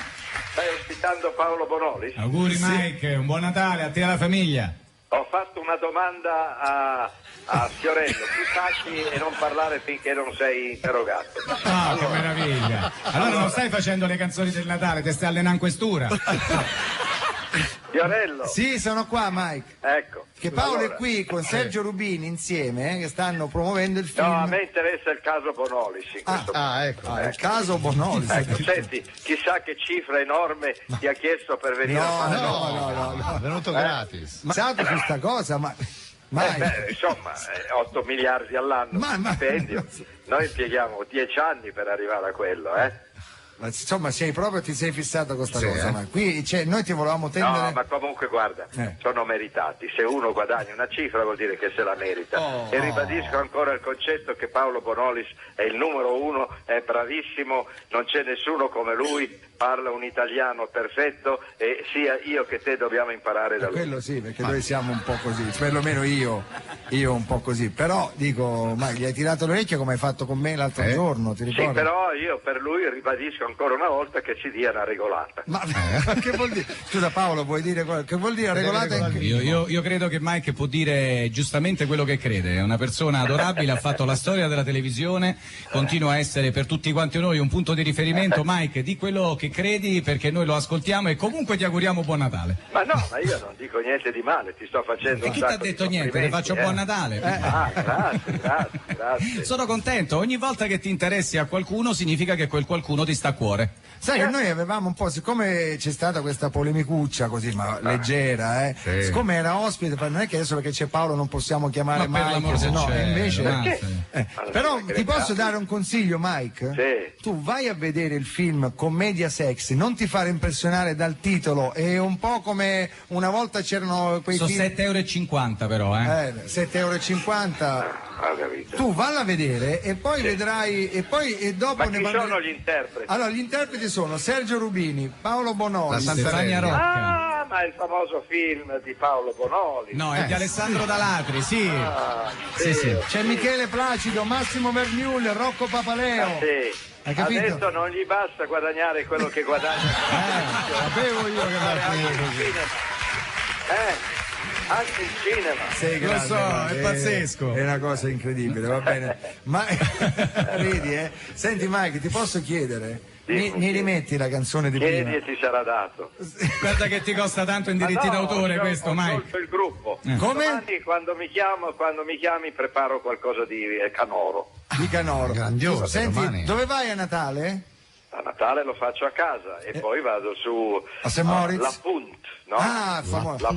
Stai ospitando Paolo Bonolis?
Auguri Mike, un buon Natale a te e alla famiglia.
Ho fatto una domanda a Fiorello, più tacchi e non parlare finché non sei interrogato.
Ah, che meraviglia. Allora non stai facendo le canzoni del Natale, ti stai allenando in questura.
Fiorello.
Sì, sono qua, Mike.
Ecco.
Che Paolo è qui con Sergio Rubini insieme, che stanno promuovendo il film.
No, a me interessa il caso Bonolis in questo
ecco. Il caso Bonolis.
Ecco, senti, chissà che cifra enorme ti ha chiesto per venire a fare.
No, è venuto gratis.
Ma pensato su sta cosa, ma
insomma, 8 miliardi all'anno di stipendio. Noi impieghiamo 10 anni per arrivare a quello,
Ma insomma, ti sei fissato con sta cosa, ma qui noi ti volevamo tendere.
No, ma comunque guarda, sono meritati. Se uno guadagna una cifra vuol dire che se la merita. E ribadisco ancora il concetto che Paolo Bonolis è il numero 1, è bravissimo, non c'è nessuno come lui, parla un italiano perfetto e sia io che te dobbiamo imparare da lui.
Quello sì, perché noi siamo un po' così, perlomeno io un po' così. Però dico, ma gli hai tirato l'orecchio come hai fatto con me l'altro giorno, ti ricordi?
Sì, però io per lui ribadisco ancora una volta che ci dia una regolata.
Ma che vuol dire? Scusa Paolo, vuoi dire che vuol dire regolata?
Io credo che Mike può dire giustamente quello che crede, è una persona adorabile, ha fatto la storia della televisione, continua a essere per tutti quanti noi un punto di riferimento. Mike, di quello che credi, perché noi lo ascoltiamo e comunque ti auguriamo buon Natale.
Ma no, ma io non dico niente di male, ti sto facendo
un sacco. E chi ti ha detto niente? Le faccio buon Natale.
Grazie.
Sono contento, ogni volta che ti interessi a qualcuno significa che quel qualcuno ti sta a cuore.
Sai che noi avevamo un po', siccome c'è stata questa polemicuccia così, ma leggera, siccome era ospite, non è che adesso perché c'è Paolo non possiamo chiamare Mike, se no, invece. Però ti posso dare un consiglio, Mike?
Sì.
Tu vai a vedere il film Commedia Sexy, non ti fare impressionare dal titolo, è un po' come una volta c'erano quei
sono
film.
7,50 € però,
7,50 €. Tu valla a vedere e poi vedrai e dopo
ma chi sono gli interpreti?
Allora gli interpreti sono Sergio Rubini, Paolo Bonolis,
Stefania Rocca.
Ma è il famoso film di Paolo Bonolis.
No, è di Alessandro Dalatri, sì. Sì.
C'è Michele Placido, Massimo Verniul, Rocco Papaleo. Hai capito?
Adesso non gli basta guadagnare quello che guadagna.
Sapevo io che
anche il cinema.
Lo so, è pazzesco.
È una cosa incredibile, va bene. Ma vedi, Senti Mike, ti posso chiedere? Mi rimetti la canzone di prima?
Chiedi e ti sarà dato.
Guarda che ti costa tanto in diritti d'autore questo, Mike.
Il gruppo.
Come?
Domani quando mi chiami preparo qualcosa di canoro.
di Canoro.
Grandioso.
Senti,
domani.
dove vai a Natale?
A Natale lo faccio a casa e poi vado su
a St. Moritz?
La Punt, no? La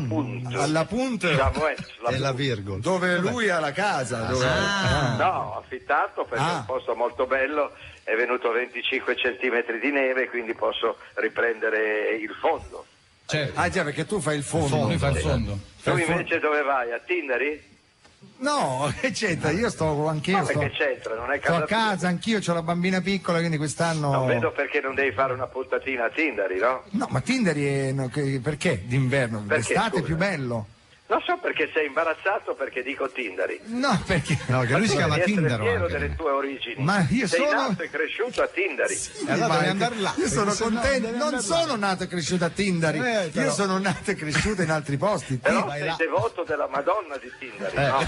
Punt.
Alla Punt
e la virgola.
Dove lui ha la casa.
No, affittato perché è un posto molto bello, è venuto 25 centimetri di neve, quindi posso riprendere il fondo.
Certo.
Ah già, perché tu fai il fondo.
Lui fa il fondo.
Tu invece dove vai? A Tindari?
No, che c'entra? Io sto anch'io.
Ma che c'entra? Non è
sto
casa
a casa, anch'io ho la bambina piccola, quindi quest'anno.
Non vedo perché non devi fare una puntatina a Tindari, no?
No, ma Tindari è. Perché d'inverno? D'estate è più bello.
Non so perché sei imbarazzato perché dico Tindari.
No, perché.
No, che lui si chiama Tindaro.
Sei fiero delle tue origini.
Ma io
sei
sono.
nato e cresciuto a Tindari.
Sì, allora devi andare là. Io sono contento. Non sono nato e cresciuto a Tindari. Io sono nato e cresciuto in altri posti.
Però sei devoto della Madonna di Tindari, no?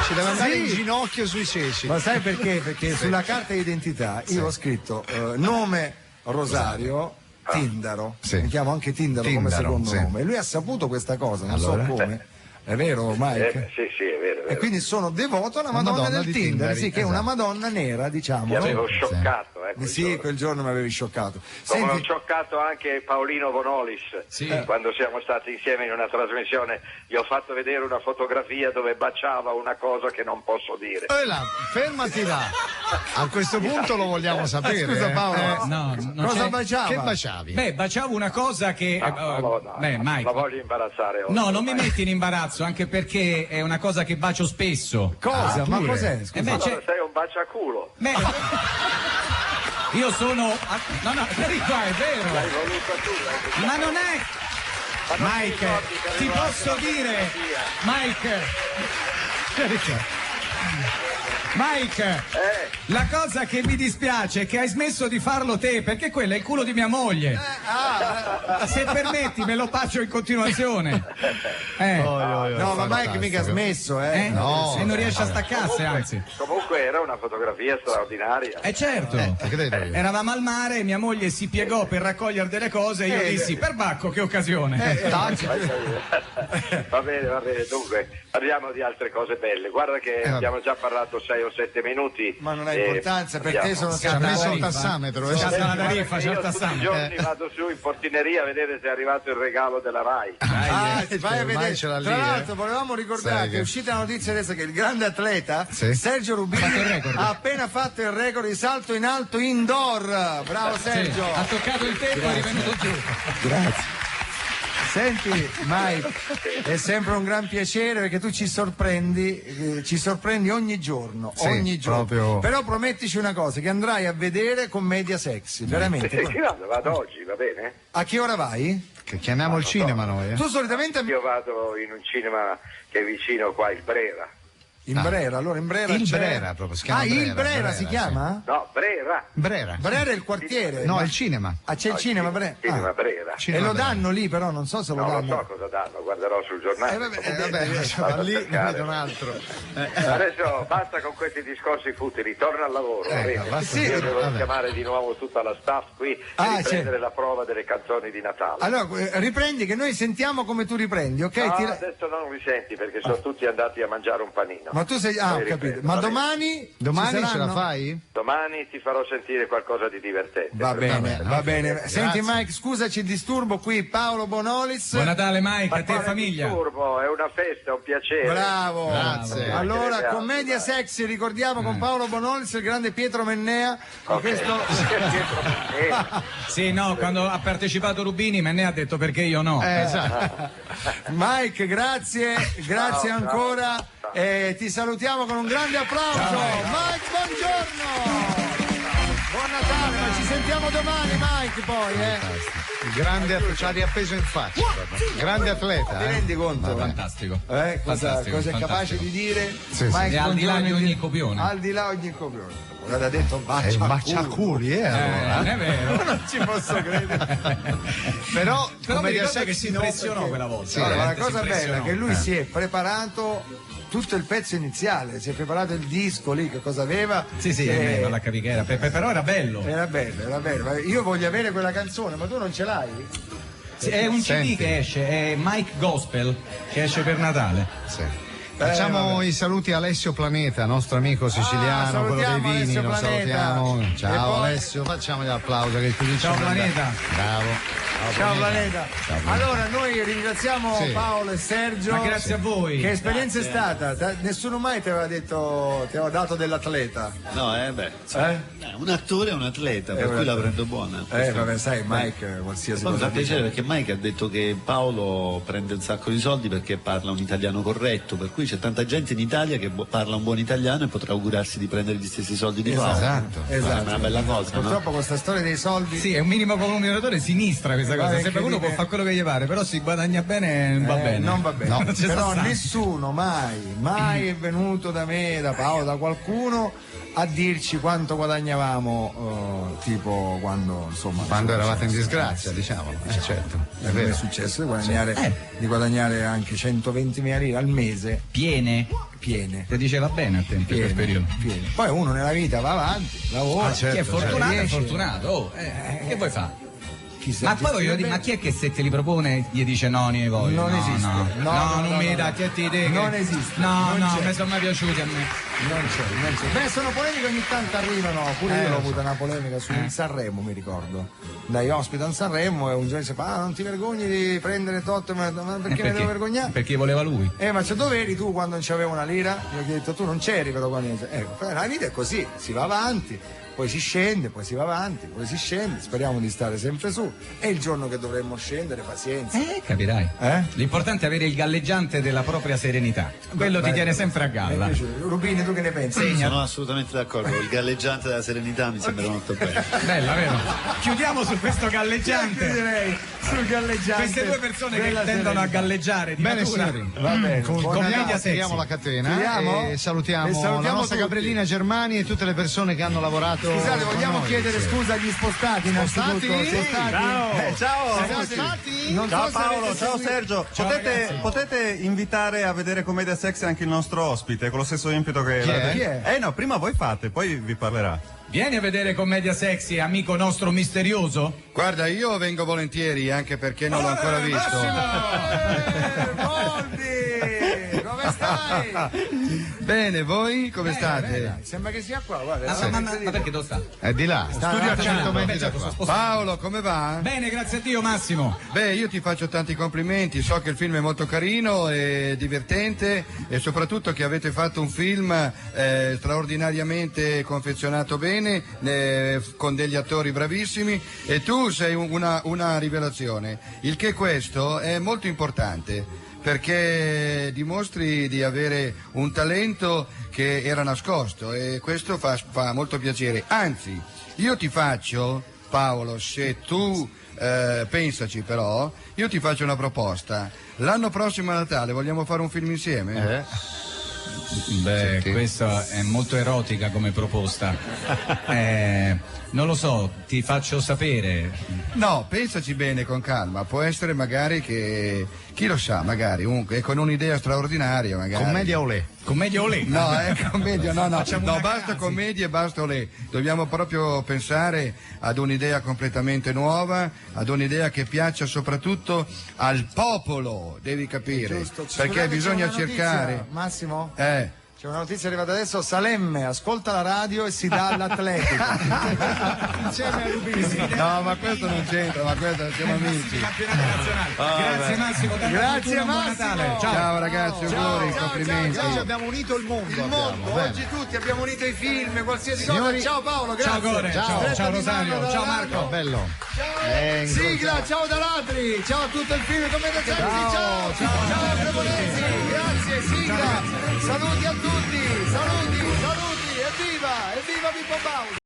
Ci deve andare in ginocchio sui ceci.
Ma sai perché? Perché sulla carta d'identità io ho scritto nome Rosario. Tindaro, mi chiamo anche Tindaro come secondo nome, e lui ha saputo questa cosa, non so come. È vero, Mike?
Sì, è vero.
E quindi sono devoto alla Madonna del Tindari, sì, che è una Madonna nera, diciamo.
Ti avevo scioccato,
sì, quel giorno mi avevi scioccato.
Come ho scioccato anche Paolino Bonolis, quando siamo stati insieme in una trasmissione, gli ho fatto vedere una fotografia dove baciava una cosa che non posso dire.
Fermati là. A questo punto lo vogliamo sapere.
Scusa Paolo,
cosa
baciava?
Che baciavi?
Beh, baciavo una cosa che... Mike.
La voglio imbarazzare oggi.
No, non mi metti in imbarazzo, anche perché è una cosa che bacio spesso.
Cosa? Ma cos'è?
Allora sei un baciaculo.
Io sono... No, vieni qua, è vero.
L'hai voluta tu.
Ma non è... Mike, ti posso dire... Mike, la cosa che mi dispiace è che hai smesso di farlo te, perché quello è il culo di mia moglie. Se permetti me lo faccio in continuazione.
No, ma Mike mica ha smesso,
No, se non riesce a staccarsi, anzi.
Comunque era una fotografia straordinaria.
Certo. Eravamo al mare, mia moglie si piegò per raccogliere delle cose e io dissi, perbacco, che occasione.
Va bene, dunque parliamo di altre cose belle. Guarda che abbiamo già parlato 6 o 7 minuti.
Ma non ha importanza, per te sono
stato messo il tassametro.
Io tutti i giorni vado su in portineria a vedere se è arrivato il regalo della Rai.
Vai a vedere. Tra l'altro volevamo ricordare che è uscita la notizia adesso che il grande atleta Sergio Rubini ha appena fatto il record di salto in alto indoor. Bravo Sergio.
Ha toccato il tempo e è rivenuto giù.
Grazie. Senti Mike, è sempre un gran piacere perché tu ci sorprendi ogni giorno,
proprio.
Però promettici una cosa, che andrai a vedere Commedia Sexy, veramente.
Vado oggi, va bene?
A che ora vai?
Che chiamiamo il cinema noi.
Tu solitamente...
Io vado in un cinema che è vicino qua, il Brera.
In Brera, allora in Brera
il
c'è...
Brera proprio, si chiama
il Brera si chiama?
No, Brera.
Brera
è il quartiere.
No, è il cinema.
C'è il cinema Brera.
Cinema Brera.
E lo danno lì però, non so se lo danno.
Non so cosa danno, guarderò sul giornale.
Lì vedo un altro.
Adesso basta con questi discorsi futili, torna al lavoro. Io devo chiamare di nuovo tutta la staff qui e riprendere la prova delle canzoni di Natale.
Allora, riprendi che noi sentiamo come tu riprendi, ok?
No, adesso non mi senti perché sono tutti andati a mangiare un panino.
Ma tu sei... ho capito. Ma domani
ce la fai?
Domani ti farò sentire qualcosa di divertente.
Va bene. Senti Mike, scusaci il disturbo qui, Paolo Bonolis.
Buon Natale Mike, a te e famiglia.
Disturbo, è una festa, è un piacere.
Bravo. Grazie. Allora, Commedia Sexy, ricordiamo con Paolo Bonolis, il grande Pietro Mennea.
Sì, no, quando ha partecipato Rubini, Mennea ha detto perché io no.
Esatto. Mike, grazie ancora. Ti salutiamo con un grande applauso. Mike, buongiorno. Buon Natale, ma ci sentiamo domani Mike poi.
Il grande ci ha riappeso in faccia. Grande atleta.
Ti rendi conto?
Fantastico.
Cosa è capace di dire?
Mike, al di là di ogni copione.
Al di là di ogni copione. Guarda, ha detto
baciaculi, allora.
Non è vero.
Non ci posso credere.
Però
mi ricordo che si impressionò quella volta.
Sì, la cosa bella è che lui si è preparato tutto il pezzo iniziale, si è preparato il disco lì, che cosa aveva.
Sì, non la capi che era, però era bello.
Era bello. Io voglio avere quella canzone, ma tu non ce l'hai?
Sì, è un CD che esce, è Mike Gospel, che esce per Natale.
Sì. Facciamo i saluti a Alessio Planeta, nostro amico siciliano, quello dei vini,
Alessio
lo
Planeta.
salutiamo. Ciao
poi...
Alessio, facciamo gli applausi che ti dice.
Ciao Planeta.
Bravo.
Ciao Planeta.
Ciao, Planeta.
Allora noi ringraziamo Paolo e Sergio.
Ma grazie a voi.
Che esperienza è stata? Nessuno mai ti aveva detto, ti aveva dato dell'atleta.
No, un attore è un atleta, per cui la prendo buona.
Vabbè, sai, Mike qualsiasi
Poi mi
cosa
fa piacere perché Mike ha detto che Paolo prende un sacco di soldi perché parla un italiano corretto, per cui c'è tanta gente in Italia che parla un buon italiano e potrà augurarsi di prendere gli stessi soldi di Paolo.
Esatto.
È una bella cosa.
Purtroppo
no?
questa storia dei soldi.
Sì, è un minimo comunicatore sinistra questa cosa. Sempre uno può fare quello che gli pare, però si guadagna bene, non va bene.
Non va bene.
No,
però nessuno mai è venuto da me, da Paolo, da qualcuno a dirci quanto guadagnavamo, tipo quando insomma.
Quando eravate in disgrazia, diciamo. Certo.
È vero. È successo di guadagnare anche 120.000 lire al mese.
Piene.
Ti
diceva bene a te in quel periodo.
Piene. Poi uno nella vita va avanti, lavora.
Chi è fortunato è fortunato. Che vuoi fare? Ma poi voglio dire, ma chi è che se te li propone gli dice no, ne voglio?
Non esiste.
No, non mi dà idee.
Non esiste.
No, mi sono mai piaciuti a me.
Non c'è. Beh, sono polemiche ogni tanto arrivano. Pure io ho avuto una polemica su Sanremo, mi ricordo. Dai ospite a Sanremo e un giorno dice: non ti vergogni di prendere tot, ma perché me devo vergognare?
Perché voleva lui.
Ma dove eri tu quando non c'avevo una lira? Io gli ho detto: tu non c'eri però quando. La vita è così, si va avanti. Poi si scende, poi si va avanti, poi si scende, speriamo di stare sempre su. E il giorno che dovremmo scendere, pazienza.
Capirai. L'importante è avere il galleggiante della propria serenità. Quello ti tiene sempre a galla.
Rubini, tu che ne pensi?
Sono assolutamente d'accordo. Il galleggiante della serenità mi sembra molto bello.
Bella, vero? Chiudiamo su questo galleggiante.
Chiuderei sul galleggiante.
Queste due persone che tendono a galleggiare di
bene,
natura.
signori.
Va bene.
Con Media Sexy la catena e salutiamo la nostra
tutti.
Gabriellina Germani e tutte le persone che hanno lavorato.
Scusate, vogliamo chiedere scusa agli spostati innanzitutto.
Ciao. Ciao Paolo, ciao Sergio. Potete invitare a vedere Commedia Sexy anche il nostro ospite con lo stesso impeto che
Chi è?
no, prima voi fate, poi vi parlerà.
Vieni a vedere Commedia Sexy, amico nostro misterioso.
Guarda, io vengo volentieri anche perché non l'ho ancora visto.
Come stai?
Bene, voi come state?
Sembra che sia qua, guarda.
Ma perché dove sta?
È di là, studio a 100 metri da qua.
Paolo, come va?
Bene, grazie a Dio, Massimo.
Beh, io ti faccio tanti complimenti, so che il film è molto carino e divertente e soprattutto che avete fatto un film straordinariamente confezionato bene, con degli attori bravissimi e tu sei una rivelazione, il che questo è molto importante perché dimostri di avere un talento che era nascosto e questo fa molto piacere. Anzi, io ti faccio, Paolo, se tu pensaci però, io ti faccio una proposta. L'anno prossimo a Natale vogliamo fare un film insieme?
Beh, questa è molto erotica come proposta. Non lo so, ti faccio sapere.
No, pensaci bene con calma, può essere magari che, chi lo sa, magari con un'idea straordinaria magari.
Commedia olè.
Commedia olè?
No, commedia, no, basta
cagazzi.
commedia e basta olè. Dobbiamo proprio pensare ad un'idea completamente nuova, ad un'idea che piaccia soprattutto al popolo, devi capire.
Giusto.
Perché bisogna cercare.
Notizia, Massimo? C'è una notizia arrivata adesso, Salemme ascolta la radio e si dà all'atletica. Insieme a Rubini.
No, ma questo non c'entra, ma questo siamo amici.
Grazie Massimo,
grazie
Massimo. Buon Natale.
Ciao ragazzi, auguri, complimenti.
Ciao.
Abbiamo unito il mondo.
Oggi tutti abbiamo unito i film, qualsiasi cosa. Ciao Paolo, grazie.
Ciao Gore, ciao Rosario, ciao Marco.
Bello.
Sigla, ciao da ladri, ciao a tutto il film, Commedia Sexy, ciao Cremonesi, grazie, sigla, saluti a tutti, saluti, evviva Pippo Baudo.